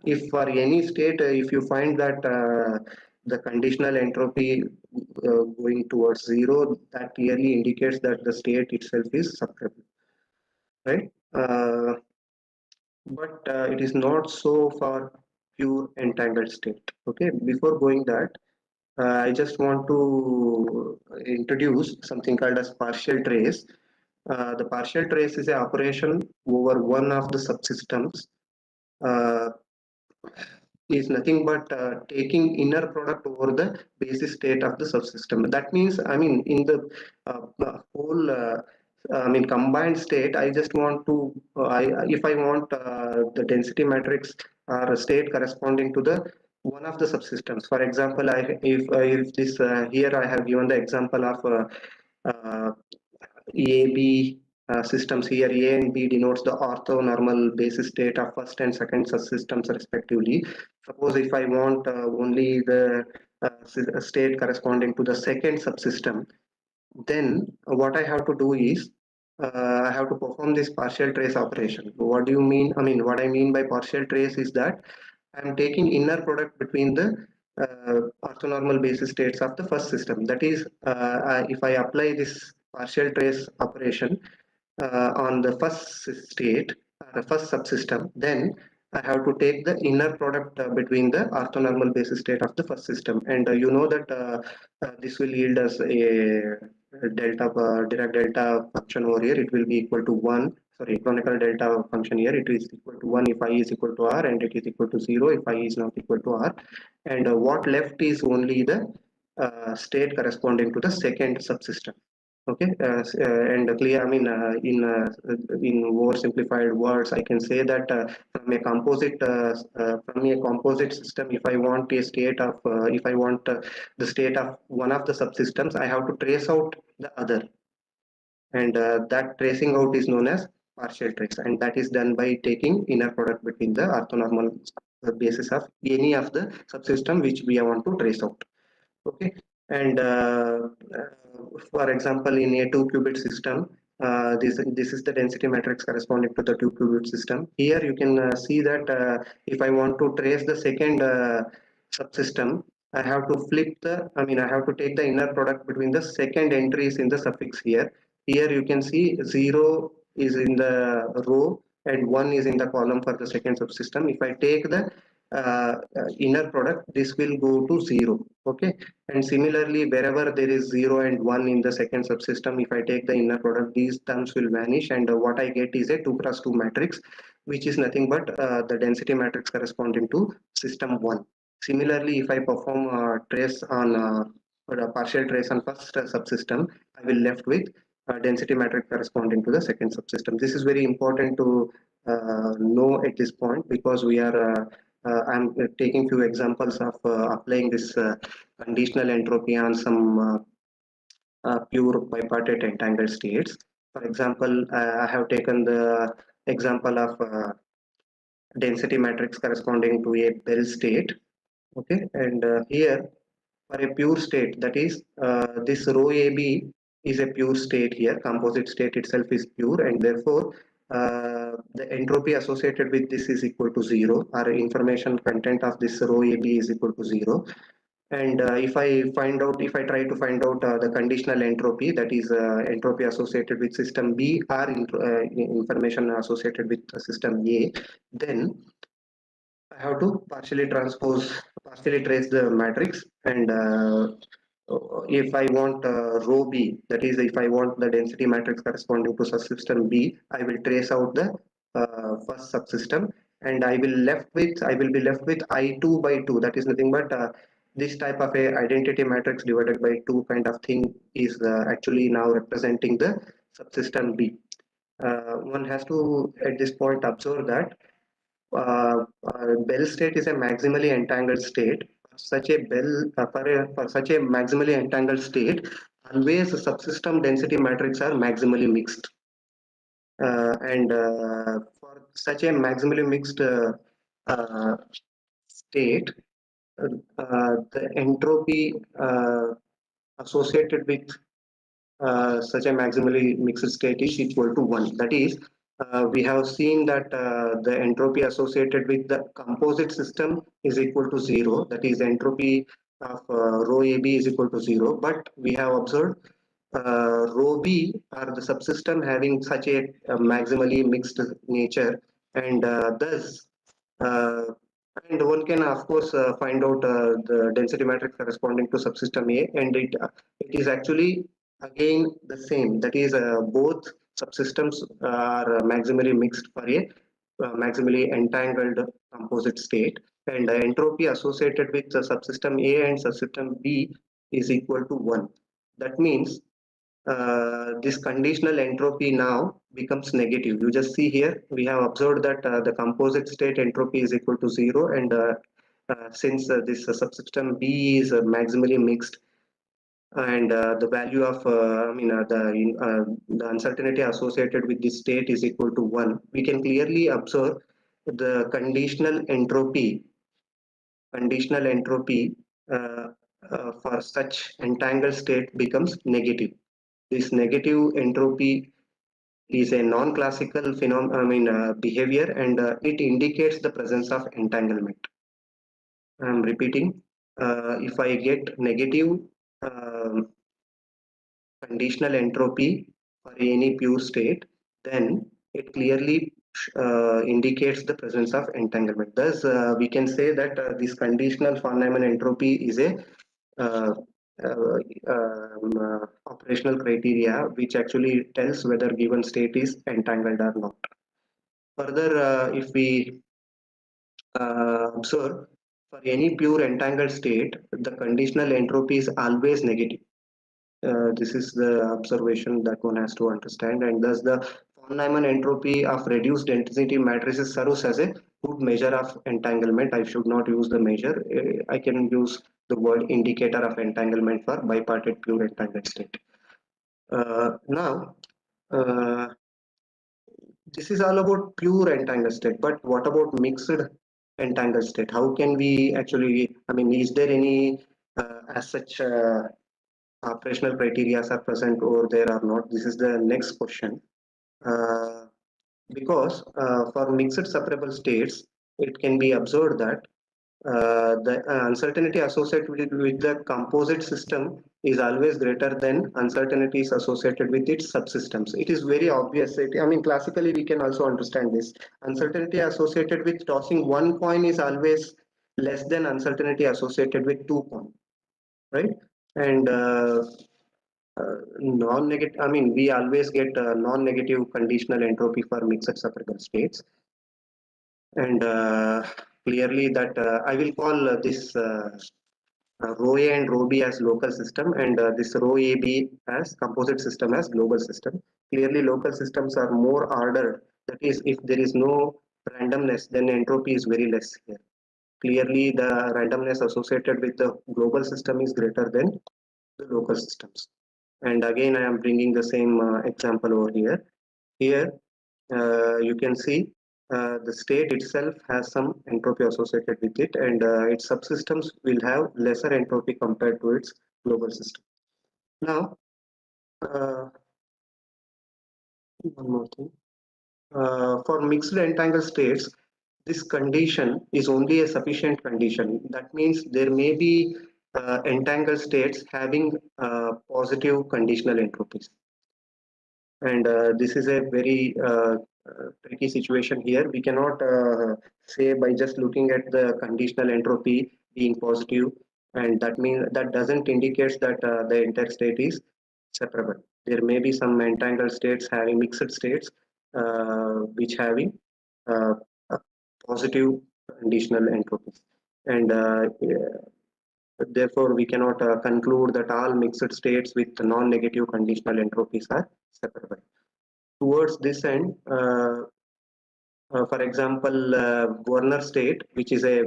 if for any state, if you find that the conditional entropy going towards 0, that clearly indicates that the state itself is separable, right? But it is not so for pure entangled state. Okay, before going that, I just want to introduce something called as partial trace. The partial trace is an operation over one of the subsystems. Uh, is nothing but taking inner product over the basis state of the subsystem. That means, I mean, in the whole, I mean, combined state, I just want to, if I want the density matrix or a state corresponding to the one of the subsystems. For example, if this here I have given the example of uh, AB systems here. A and B denotes the orthonormal basis state of first and second subsystems respectively. Suppose if I want only the state corresponding to the second subsystem, then what I have to do is I have to perform this partial trace operation. What do you mean? I mean, what I mean by partial trace is that I'm taking inner product between the orthonormal basis states of the first system. That is, if I apply this partial trace operation on the first state, the first subsystem, then I have to take the inner product between the orthonormal basis state of the first system. And you know that this will yield us a delta Dirac delta function over here. It will be equal to 1. Sorry, canonical delta function here. It is equal to 1 if I is equal to R, and it is equal to 0 if I is not equal to R. And what left is only the state corresponding to the second subsystem. Okay, and clear. I mean, in oversimplified words, I can say that from a composite system, if I want a state of if I want the state of one of the subsystems, I have to trace out the other, and that tracing out is known as partial trace, and that is done by taking inner product between the orthonormal basis of any of the subsystem which we want to trace out. Okay, and for example, in a 2-qubit system, this is the density matrix corresponding to the 2-qubit system. Here you can see that if I want to trace the second subsystem, I have to flip the, I mean, I have to take the inner product between the second entries in the suffix here. Here you can see 0 is in the row and 1 is in the column for the second subsystem. If I take the inner product, this will go to 0. Okay, and similarly, wherever there is 0 and 1 in the second subsystem, if I take the inner product, these terms will vanish, and what I get is a 2 cross 2 matrix, which is nothing but the density matrix corresponding to system 1. Similarly, if I perform a trace on or a partial trace on first subsystem, I will left with density matrix corresponding to the second subsystem. This is very important to know at this point, because we are I'm taking few examples of applying this conditional entropy on some pure bipartite entangled states. For example, I have taken the example of density matrix corresponding to a Bell state. Okay, and here for a pure state, that is this rho AB is a pure state here. Composite state itself is pure, and therefore the entropy associated with this is equal to 0, or information content of this row AB is equal to 0. And if I try to find out the conditional entropy, that is entropy associated with system B, or information associated with system A, then I have to partially trace the matrix, and if I want row B, that is if I want the density matrix corresponding to subsystem B, I will trace out the first subsystem, and I will be left with I2 by 2. That is nothing but this type of a identity matrix divided by 2 kind of thing is actually now representing the subsystem B. One has to at this point observe that Bell state is a maximally entangled state. For such a maximally entangled state, always subsystem density matrix are maximally mixed. And for such a maximally mixed state, the entropy associated with such a maximally mixed state is equal to 1. That is, we have seen that the entropy associated with the composite system is equal to 0. That is, entropy of row AB is equal to 0. But we have observed row B are the subsystem having such a maximally mixed nature, and thus uh, and one can of course find out the density matrix corresponding to subsystem A, and it is actually again the same. That is, both subsystems are maximally mixed for a maximally entangled composite state, and the entropy associated with the subsystem A and subsystem B is equal to 1. That means this conditional entropy now becomes negative. You just see here, we have observed that the composite state entropy is equal to 0, and since this subsystem B is maximally mixed, and the value of the uncertainty associated with this state is equal to 1, we can clearly observe the conditional entropy for such entangled state becomes negative. This negative entropy is a non-classical behavior, and it indicates the presence of entanglement. I'm repeating, if I get negative um, conditional entropy for any pure state, then it clearly indicates the presence of entanglement. Thus, we can say that this conditional von Neumann entropy is a uh, operational criteria which actually tells whether given state is entangled or not. Further, if we observe, for any pure entangled state, the conditional entropy is always negative. This is the observation that one has to understand, and thus the von Neumann entropy of reduced density matrices serves as a good measure of entanglement. I should not use the measure. I can use the word indicator of entanglement for bipartite pure entangled state. Now, this is all about pure entangled state, but what about mixed entangled state? How can we actually, is there any as such operational criteria are present over there or not? This is the next question. Because for mixed separable states, it can be observed that the uncertainty associated with the composite system is always greater than uncertainties associated with its subsystems. It is very obvious. Classically, we can also understand this. Uncertainty associated with tossing one coin is always less than uncertainty associated with two coins, right? And non-negative, we always get non-negative conditional entropy for mixed separable states. And clearly that I will call this row A and row B as local system, and this row AB as composite system as global system. Clearly local systems are more ordered. That is, if there is no randomness, then entropy is very less here. Clearly the randomness associated with the global system is greater than the local systems. And again, I am bringing the same example over here. Here, you can see the state itself has some entropy associated with it, and its subsystems will have lesser entropy compared to its global system. Now, one more thing. for mixed entangled states, this condition is only a sufficient condition. That means there may be entangled states having positive conditional entropies. And this is a very tricky situation here. We cannot say by just looking at the conditional entropy being positive, and that means that doesn't indicate that the entire state is separable. There may be some entangled states having mixed states, which having uh, a positive conditional entropies, and therefore we cannot conclude that all mixed states with non-negative conditional entropies are separable. Towards this end, for example, Werner state, which is a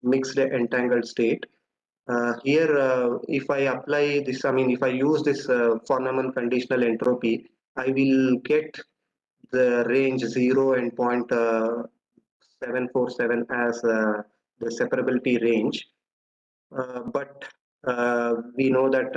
mixed entangled state. Here, if I apply this, I mean, if I use this von Neumann conditional entropy, I will get the range 0 and 0.747 as the separability range. But we know that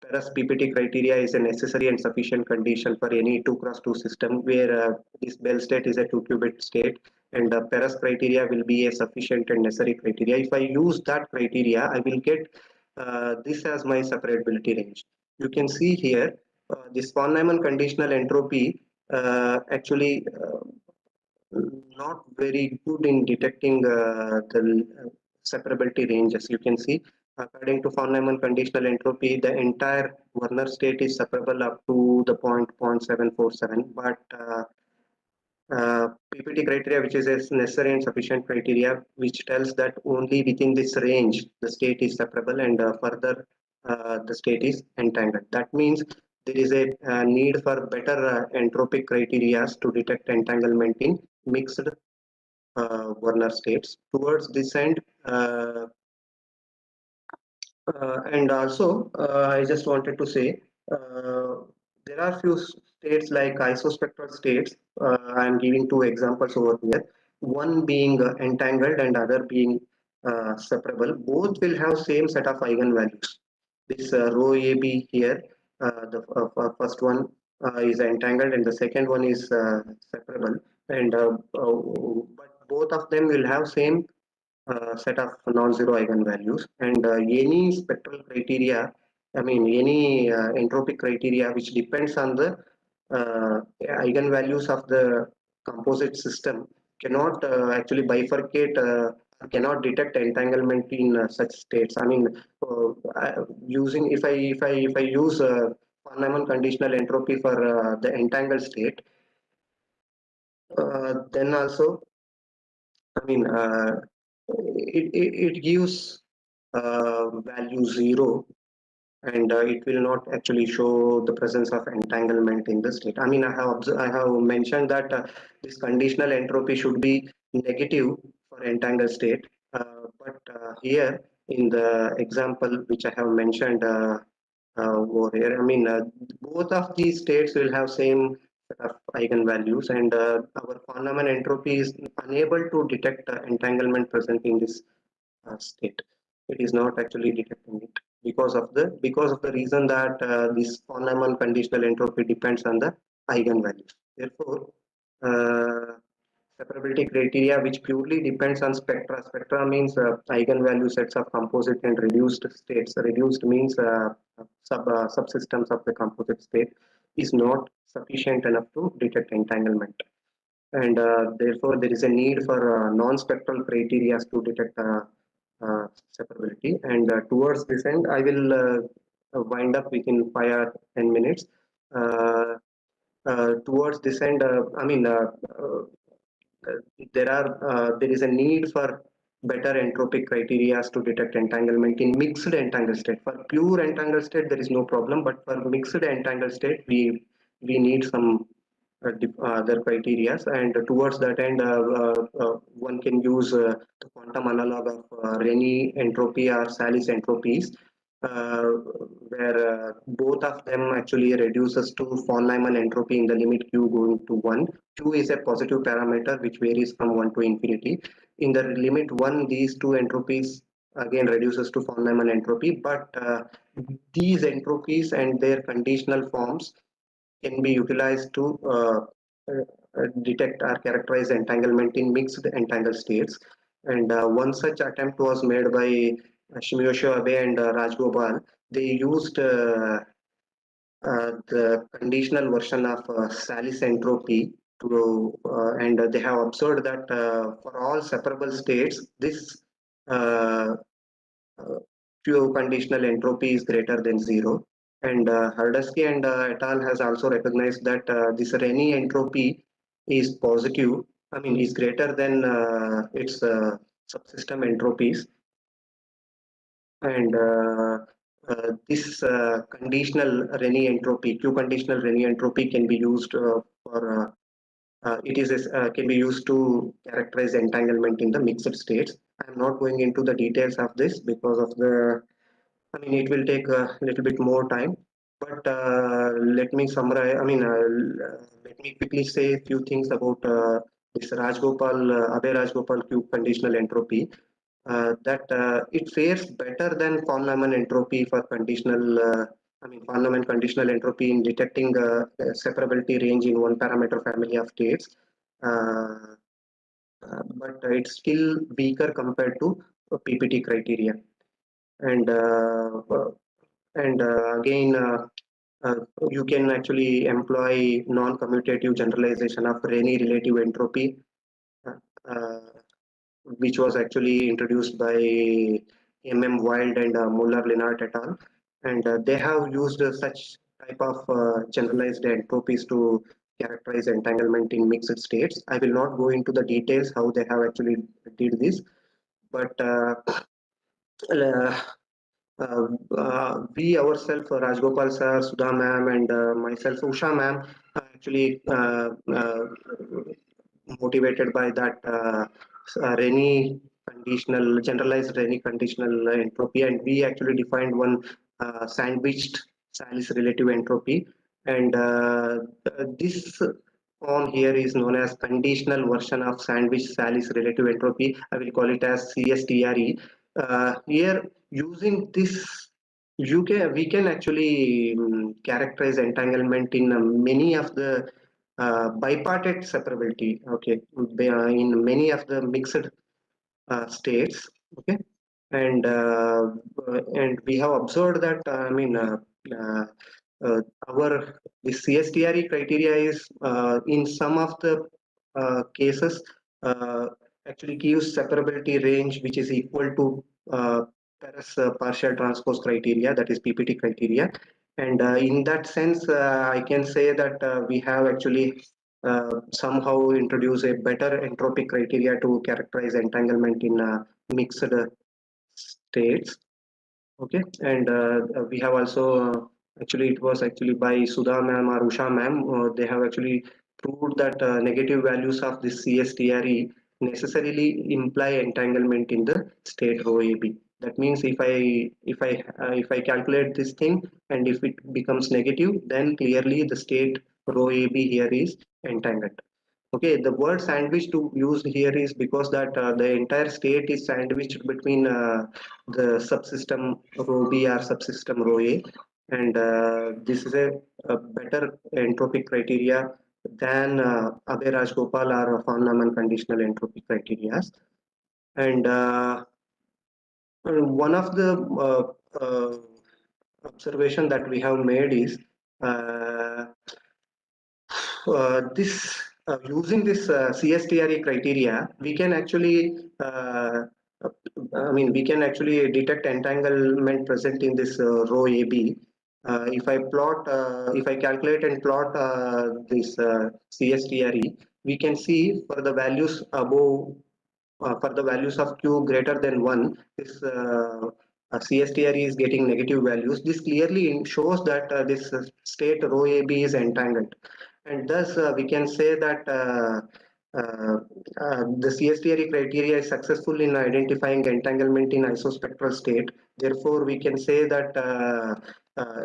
Paris PPT criteria is a necessary and sufficient condition for any 2x2 system where this Bell state is a 2-qubit state, and Paris criteria will be a sufficient and necessary criteria. If I use that criteria, I will get this as my separability range. You can see here this von Neumann conditional entropy actually not very good in detecting the separability ranges. You can see, according to von Neumann conditional entropy, the entire Werner state is separable up to the point 0.747, but PPT criteria, which is a necessary and sufficient criteria, which tells that only within this range the state is separable, and further the state is entangled. That means there is a need for better entropic criteria to detect entanglement in mixed Werner states. Towards this end, and also I just wanted to say there are few states like isospectral states. I am giving two examples over here. One being entangled and other being separable. Both will have same set of eigenvalues. This rho AB here, the first one is entangled and the second one is separable, and but both of them will have same set of non-zero eigenvalues, and any spectral criteria, I mean any entropic criteria which depends on the eigenvalues of the composite system cannot actually bifurcate, cannot detect entanglement in such states. I mean, using if I use von Neumann conditional entropy for the entangled state, then also, I mean, it gives value 0, and it will not actually show the presence of entanglement in the state. I mean, I have mentioned that this conditional entropy should be negative for entangled state, but here in the example which I have mentioned over here, I mean, both of these states will have same set of eigenvalues, and our von Neumann entropy is unable to detect entanglement present in this state. It is not actually detecting it because of the reason that this von Neumann conditional entropy depends on the eigenvalues. Therefore, separability criteria which purely depends on spectra. Spectra means eigenvalue sets of composite and reduced states. Reduced means subsystems of the composite state is not sufficient enough to detect entanglement, and therefore there is a need for non-spectral criteria to detect separability. And towards this end, I will wind up within 5 or 10 minutes. Towards this end, I mean, there is a need for better entropic criteria to detect entanglement in mixed entangled state. For pure entangled state, there is no problem, but for mixed entangled state, we need some other criteria, and towards that end, one can use the quantum analog of Renyi entropy or Salis entropies, uh, where both of them actually reduces to von Neumann entropy in the limit q going to 1. Q is a positive parameter which varies from 1 to infinity. In the limit 1, these two entropies again reduces to von Neumann entropy, but these entropies and their conditional forms can be utilized to detect or characterize entanglement in mixed entangled states. And one such attempt was made by Shimiyoshi Abe and Rajgopal. They used the conditional version of Salis entropy and they have observed that for all separable states, this uh, few conditional entropy is greater than zero. And Hardesky and et al. Has also recognized that this Renyi entropy is positive, I mean, is greater than its subsystem entropies. And this conditional Renyi entropy, Q conditional Renyi entropy can be used for can be used to characterize entanglement in the mixed states. I'm not going into the details of this because of the, I mean, it will take a little bit more time. But let me summarize. I mean, let me quickly say a few things about this Abe Rajgopal cube conditional entropy. That it fares better than von Neumann entropy for conditional. Von Neumann conditional entropy in detecting separability range in one parameter family of states. But it's still weaker compared to PPT criteria. And again, you can actually employ non-commutative generalization of Renyi relative entropy, uh, which was actually introduced by M.M. Wild and Muller-Lennart et al. And they have used such type of generalized entropies to characterize entanglement in mixed states. I will not go into the details how they have actually did this, but uh, we ourselves, Rajgopal sir, Sudha ma'am, and myself, Usha ma'am, actually motivated by that Renyi conditional, generalized Renyi conditional entropy, and we actually defined one sandwiched Salis relative entropy, and this form here is known as conditional version of sandwich Salis relative entropy. I will call it as CSTRE. Here, using this, we can actually characterize entanglement in many of the bipartite separability. Okay, in many of the mixed states. Okay, and we have observed that uh, our the CSTRE criteria is in some of the cases actually gives separability range which is equal to Paris partial transpose criteria, that is PPT criteria. And in that sense, I can say that we have actually somehow introduced a better entropic criteria to characterize entanglement in mixed states. Okay, and we have also actually it was actually by Sudha ma'am or Usha ma'am. They have actually proved that negative values of this CSTRE necessarily imply entanglement in the state rho AB. That means if I calculate this thing and if it becomes negative, then clearly the state rho AB here is entangled. Okay, the word sandwich to use here is because that the entire state is sandwiched between the subsystem rho B or subsystem rho A, and this is a better entropic criteria than Abe Rajgopal or von Neumann conditional entropy criteria. And one of the observation that we have made is uh, this using this CSTRE criteria, we can actually we can actually detect entanglement present in this row AB. If I calculate and plot this CSTRE, we can see for the values above, for the values of Q greater than 1, this CSTRE is getting negative values. This clearly shows that this state rho AB is entangled. And thus, we can say that the CSTRE criteria is successful in identifying entanglement in isospectral state. Therefore, we can say that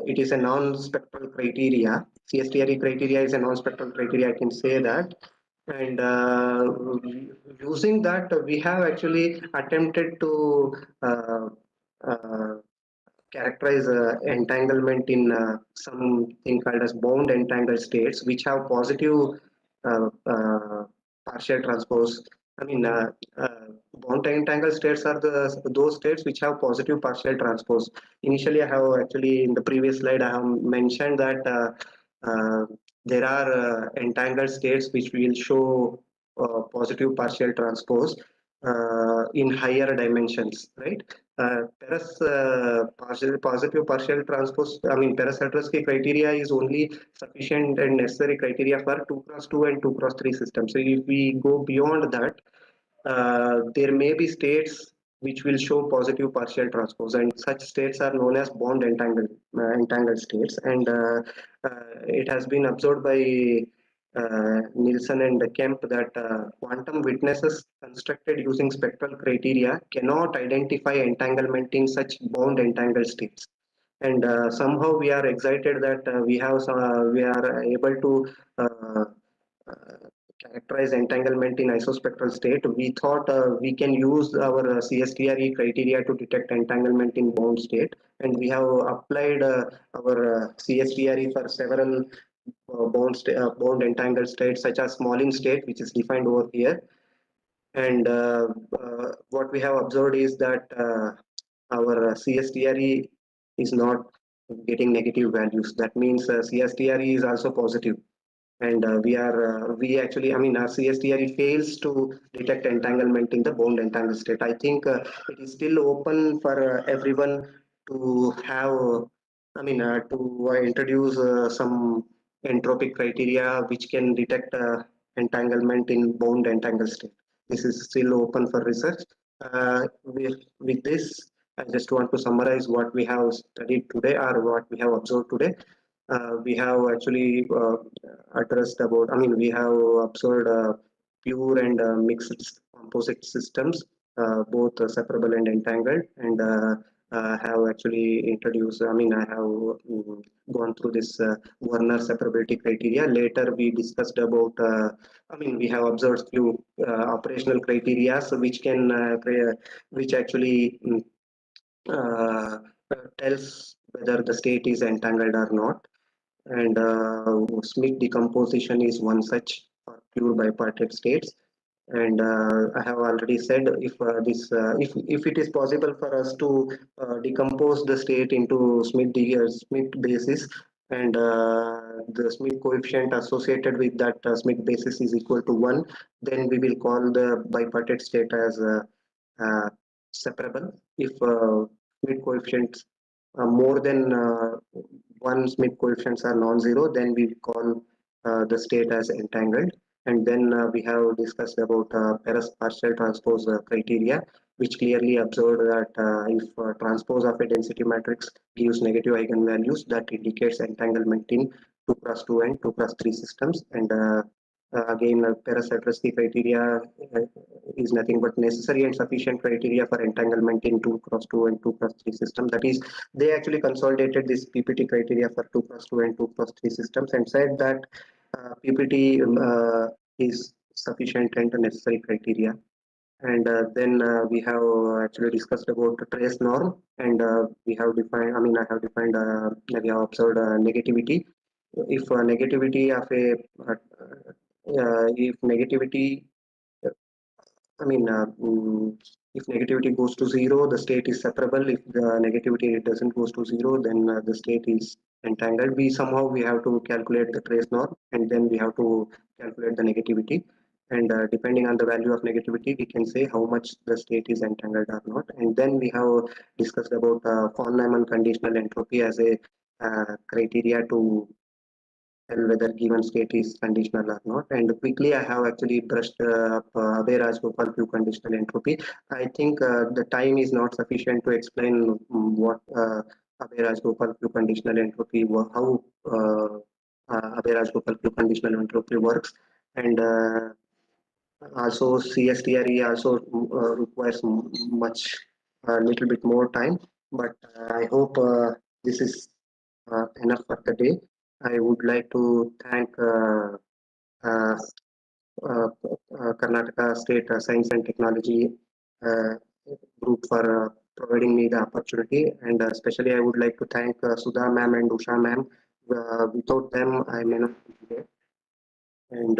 it is a non-spectral criteria. CSTRE criteria is a non-spectral criteria. I can say that. And using that, we have actually attempted to uh, characterize entanglement in something called as bound entangled states, which have positive partial transpose. I mean, bound entangled states are those states which have positive partial transpose. Initially, I have actually in the previous slide I have mentioned that there are entangled states which will show positive partial transpose in higher dimensions, right? Positive partial transpose, I mean, Peres-Sadrowski criteria is only sufficient and necessary criteria for 2x2 and 2x3 systems. So if we go beyond that, there may be states which will show positive partial transpose, and such states are known as bond entangled states. And it has been observed by Nielsen and Kemp that quantum witnesses constructed using spectral criteria cannot identify entanglement in such bound entangled states. And somehow we are excited that we are able to characterize entanglement in isospectral state. We thought we can use our CSTRE criteria to detect entanglement in bound state, and we have applied our CSTRE for several bound entangled states, such as Smolin state, which is defined over here. And what we have observed is that our CSTRE is not getting negative values. That means CSTRE is also positive. And we actually, I mean, our CSTRE fails to detect entanglement in the bound entangled state. I think it is still open for everyone to have, to introduce some entropic criteria which can detect entanglement in bound entangled state. This is still open for research. With this, I just want to summarize what we have studied today or what we have observed today. We have actually addressed about, I mean, we have observed pure and mixed composite systems, both separable and entangled, and have actually introduced, I mean, I have gone through this Werner separability criteria. Later, we discussed about, we have observed few operational criteria which can, which actually tells whether the state is entangled or not. And Smith decomposition is one such for pure bipartite states. And I have already said if it is possible for us to decompose the state into Smith basis, and the Smith coefficient associated with that Smith basis is equal to 1, then we will call the bipartite state as separable. If Smith coefficients more than one Smith coefficients are non-zero, then we call the state as entangled. And then we have discussed about Peres partial transpose criteria, which clearly observed that if transpose of a density matrix gives negative eigenvalues, that indicates entanglement in 2x2 and 2x3 systems. And again, Peres-Sadrowski criteria is nothing but necessary and sufficient criteria for entanglement in 2x2 and 2x3 system. That is, they actually consolidated this PPT criteria for 2x2 and 2x3 systems and said that PPT is sufficient and necessary criteria. And then we have actually discussed about the trace norm, and we have defined, I have defined, we have observed negativity. If negativity of a, if negativity, if negativity goes to 0, the state is separable. If the negativity doesn't goes to 0, then the state is entangled. We have to calculate the trace norm, and then we have to calculate the negativity. And depending on the value of negativity, we can say how much the state is entangled or not. And then we have discussed about von Neumann conditional entropy as a criteria to tell whether given state is conditional or not. And quickly, I have actually brushed up Abhay-Rajgopal Q conditional entropy. I think the time is not sufficient to explain what Abhay-Rajgopal Q conditional entropy, how Abhay-Rajgopal Q conditional entropy works. And also CSTRE also requires much, a little bit more time. But I hope this is enough for the day. I would like to thank Karnataka State Science and Technology group for providing me the opportunity, and especially I would like to thank Sudha ma'am and Usha ma'am. Without them, I may not be here. And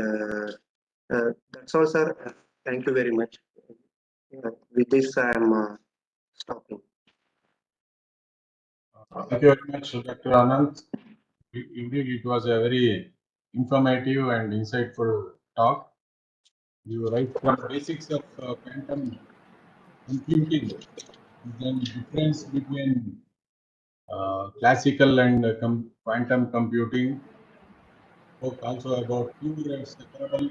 that's all, sir. Thank you very much. With this, I am stopping. Thank you very much, Dr. Anand. Indeed, it was a very informative and insightful talk. You write from basics of quantum computing, then difference between classical and quantum computing. Spoke also about pure and separable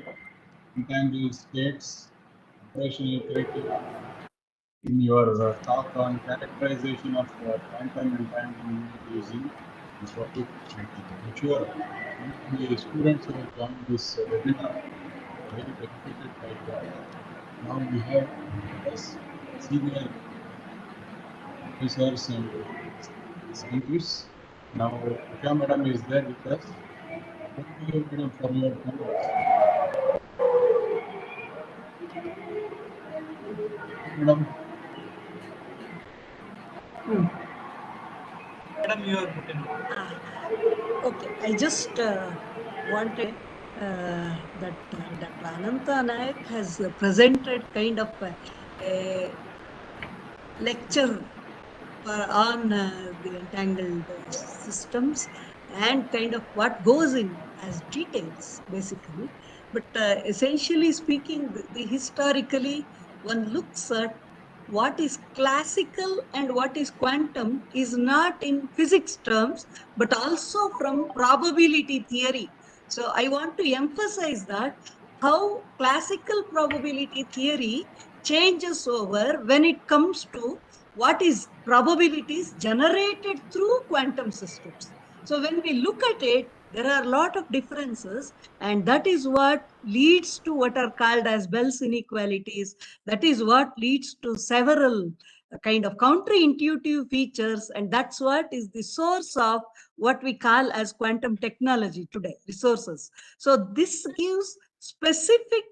entangled states, operational criteria. In your talk on characterization of quantum entanglement using this topic, I'm sure the students who have joined this webinar are very benefited by that. Now we have with us senior professors and scientists. Now Usha madam is there with us. Thank you madam for your comments. Madam. Madam, you are muted. Okay, I just wanted that Dr. Ananta Nayak has presented kind of a lecture on the entangled systems and kind of what goes in as details, basically. But essentially speaking, historically, one looks at what is classical and what is quantum is not in physics terms, but also from probability theory. So I want to emphasize that how classical probability theory changes over when it comes to what is probabilities generated through quantum systems. So when we look at it, there are a lot of differences, and that is what leads to what are called as Bell's inequalities. That is what leads to several kind of counterintuitive features, and that's what is the source of what we call as quantum technology today, resources. So this gives specific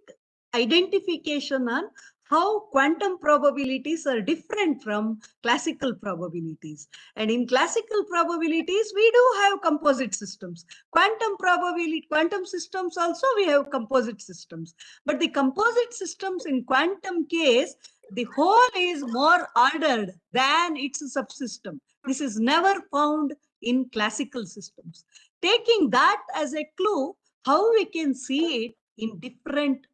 identification on how quantum probabilities are different from classical probabilities. And in classical probabilities, we do have composite systems. Quantum systems also, we have composite systems. But the composite systems in quantum case, the whole is more ordered than its subsystem. This is never found in classical systems. Taking that as a clue, how we can see it in different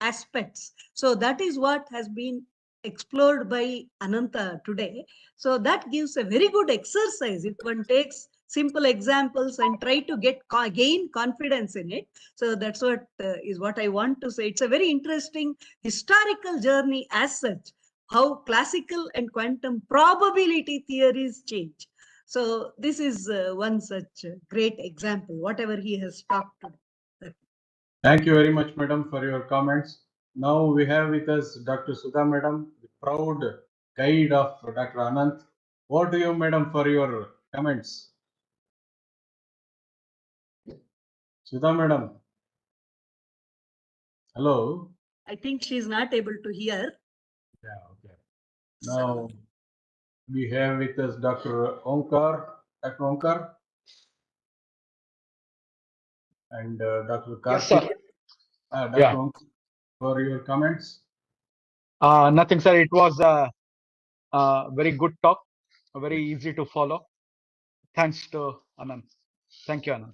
aspects. So that is what has been explored by Ananta today. So that gives a very good exercise if one takes simple examples and try to gain confidence in it. So that's what is what I want to say. It's a very interesting historical journey as such, how classical and quantum probability theories change. So this is one such great example, whatever he has talked today. Thank you very much, madam, for your comments. Now we have with us Dr. Sudha, madam, the proud guide of Dr. Anant. Over to you, madam, for your comments. Sudha, madam. Hello. I think she's not able to hear. Yeah, okay. Now we have with us Dr. Omkar. Dr. Omkar. And Dr. Yes, Karthik. sir. Dr. Yeah. Omkar, for your comments. Nothing, sir. It was a very good talk, very easy to follow. Thanks to Anand. Thank you, Anand.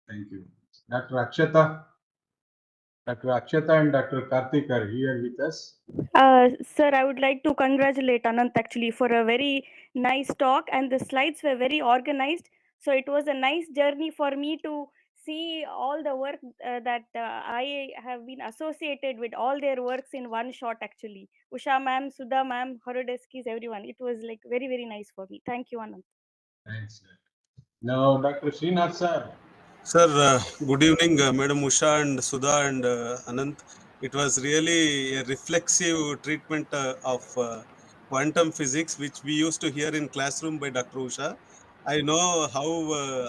Thank you. Dr. Akshata. Dr. Akshata and Dr. Karthik are here with us. Sir, I would like to congratulate Anant actually for a very nice talk, and the slides were very organized. So it was a nice journey for me to see all the work that I have been associated with, all their works in one shot actually. Usha ma'am, Sudha ma'am, Horodeskis, everyone. It was like very, very nice for me. Thank you, Anant. Thanks. Now, Dr. Srinath sir. Sir, good evening, Madam Usha and Sudha and Anant. It was really a reflexive treatment of quantum physics, which we used to hear in classroom by Dr. Usha. I know how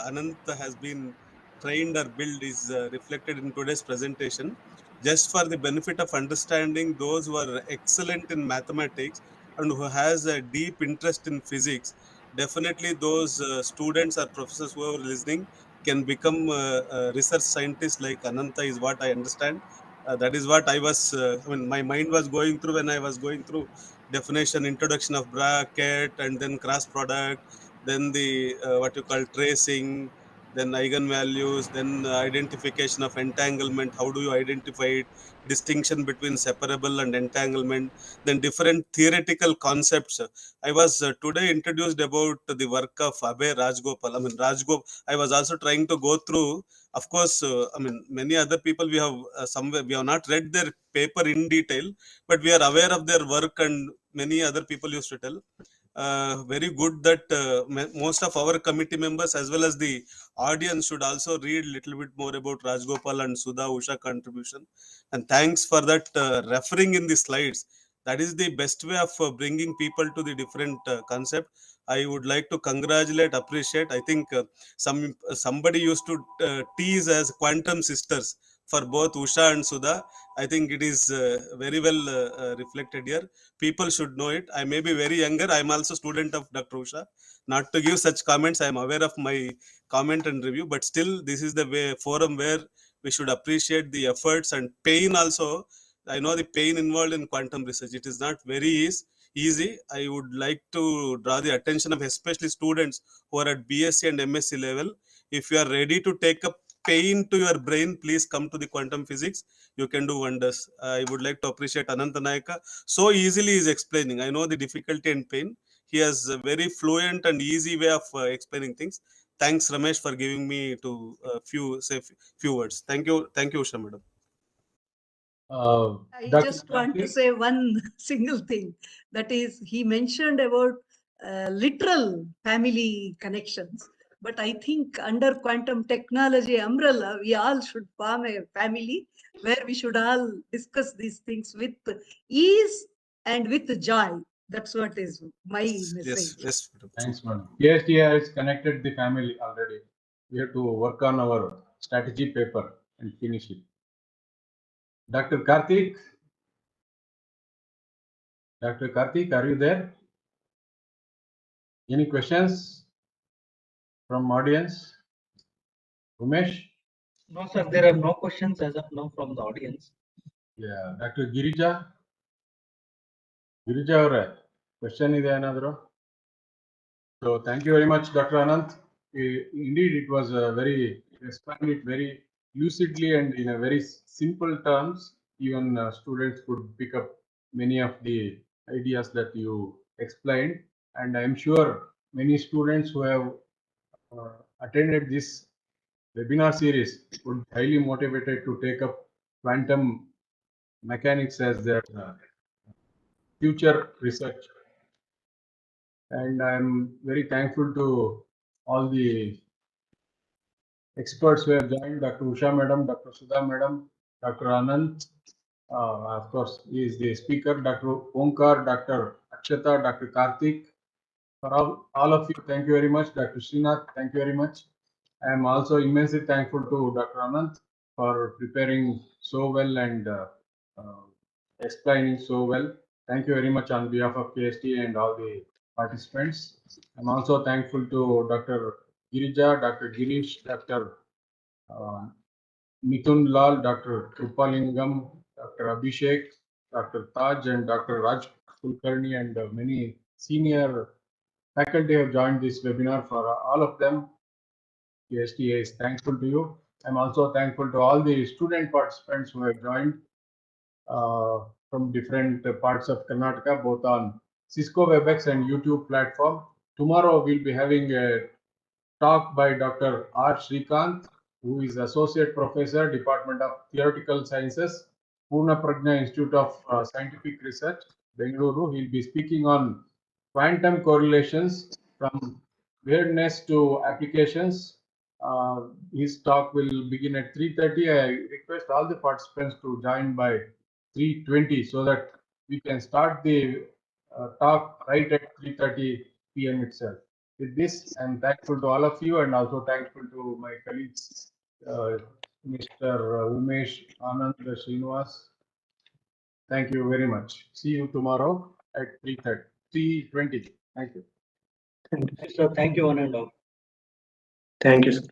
Anant has been trained or built is reflected in today's presentation. Just for the benefit of understanding those who are excellent in mathematics and who has a deep interest in physics, definitely those students or professors who are listening can become a research scientist like Ananta is what I understand. That is what I was, my mind was going through when I was going through definition, introduction of bracket, and then cross product, then the what you call tracing, then eigenvalues, then identification of entanglement. How do you identify it? Distinction between separable and entanglement, then different theoretical concepts. I was today introduced about the work of Abhay Rajgopal. I was also trying to go through. Of course, many other people we have somewhere we have not read their paper in detail, but we are aware of their work, and many other people used to tell. Very good that most of our committee members as well as the audience should also read little bit more about Rajgopal and Sudha Usha contribution. And thanks for that referring in the slides. That is the best way of bringing people to the different concept. I would like to congratulate, appreciate. I think somebody used to tease as quantum sisters for both Usha and Sudha. I think it is very well reflected here. People should know it. I may be very younger. I am also student of Dr. Usha. Not to give such comments, I am aware of my comment and review, but still this is the way forum where we should appreciate the efforts and pain also. I know the pain involved in quantum research. It is not very easy. I would like to draw the attention of especially students who are at BSc and MSc level. If you are ready to take up pain to your brain, please come to the quantum physics. You can do wonders. I would like to appreciate Ananta Nayaka. So easily he is explaining. I know the difficulty and pain. He has a very fluent and easy way of explaining things. Thanks, Ramesh, for giving me to few words. Thank you, Usha madam. I Dr. just want to Karthik? say one single thing. That is, he mentioned about literal family connections. But I think under quantum technology umbrella, we all should form a family where we should all discuss these things with ease and with joy. That's what is my message. Yes, madam. Thanks, madam. KSTI has connected the family already. We have to work on our strategy paper and finish it. Dr. Karthik? Dr. Karthik, are you there? Any questions from audience? Umesh? No, sir, there are no questions as of now from the audience. Yeah. Dr. Girija? Girija ಅವರೇ question ಇದೆ ಏನಾದ್ರು? So thank you very much, Dr. Anant. Indeed, it was very, explained it very lucidly and in a very simple terms. Even students could pick up many of the ideas that you explained. And I'm sure many students who have attended this webinar series would be highly motivated to take up quantum mechanics as their future research. And I'm very thankful to all the experts who have joined, Dr. Usha madam, Dr. Sudha madam, Dr. Anand, of course, he is the speaker, Dr. Omkar, Dr. Akshata, Dr. Karthik. For all of you, thank you very much. Dr. Srinath, thank you very much. I am also immensely thankful to Dr. Anand for preparing so well and explaining so well. Thank you very much on behalf of KST and all the participants. I'm also thankful to Dr. Girija, Dr. Girish, Dr. Mithun Lal, Dr. Krupalingam, Dr. Abhishek, Dr. Taj, and Dr. Raj Kulkarni, and many senior faculty have joined this webinar. For all of them, KSTA is thankful to you. I'm also thankful to all the student participants who have joined from different parts of Karnataka, both on Cisco WebEx and YouTube platform. Tomorrow we'll be having a talk by Dr. R. Srikanth, who is Associate Professor, Department of Theoretical Sciences, Purna Prajna Institute of Scientific Research, Bengaluru. He'll be speaking on quantum correlations from weirdness to applications. His talk will begin at 3:30. I request all the participants to join by 3:20 so that we can start the talk right at 3:30 p.m. itself. With this, I'm thankful to all of you and also thankful to my colleagues, Mr. Umesh, Anand, Srinivas. Thank you very much. See you tomorrow at 3:20. Thank you. Sir, thank you, one and all. Thank you, sir.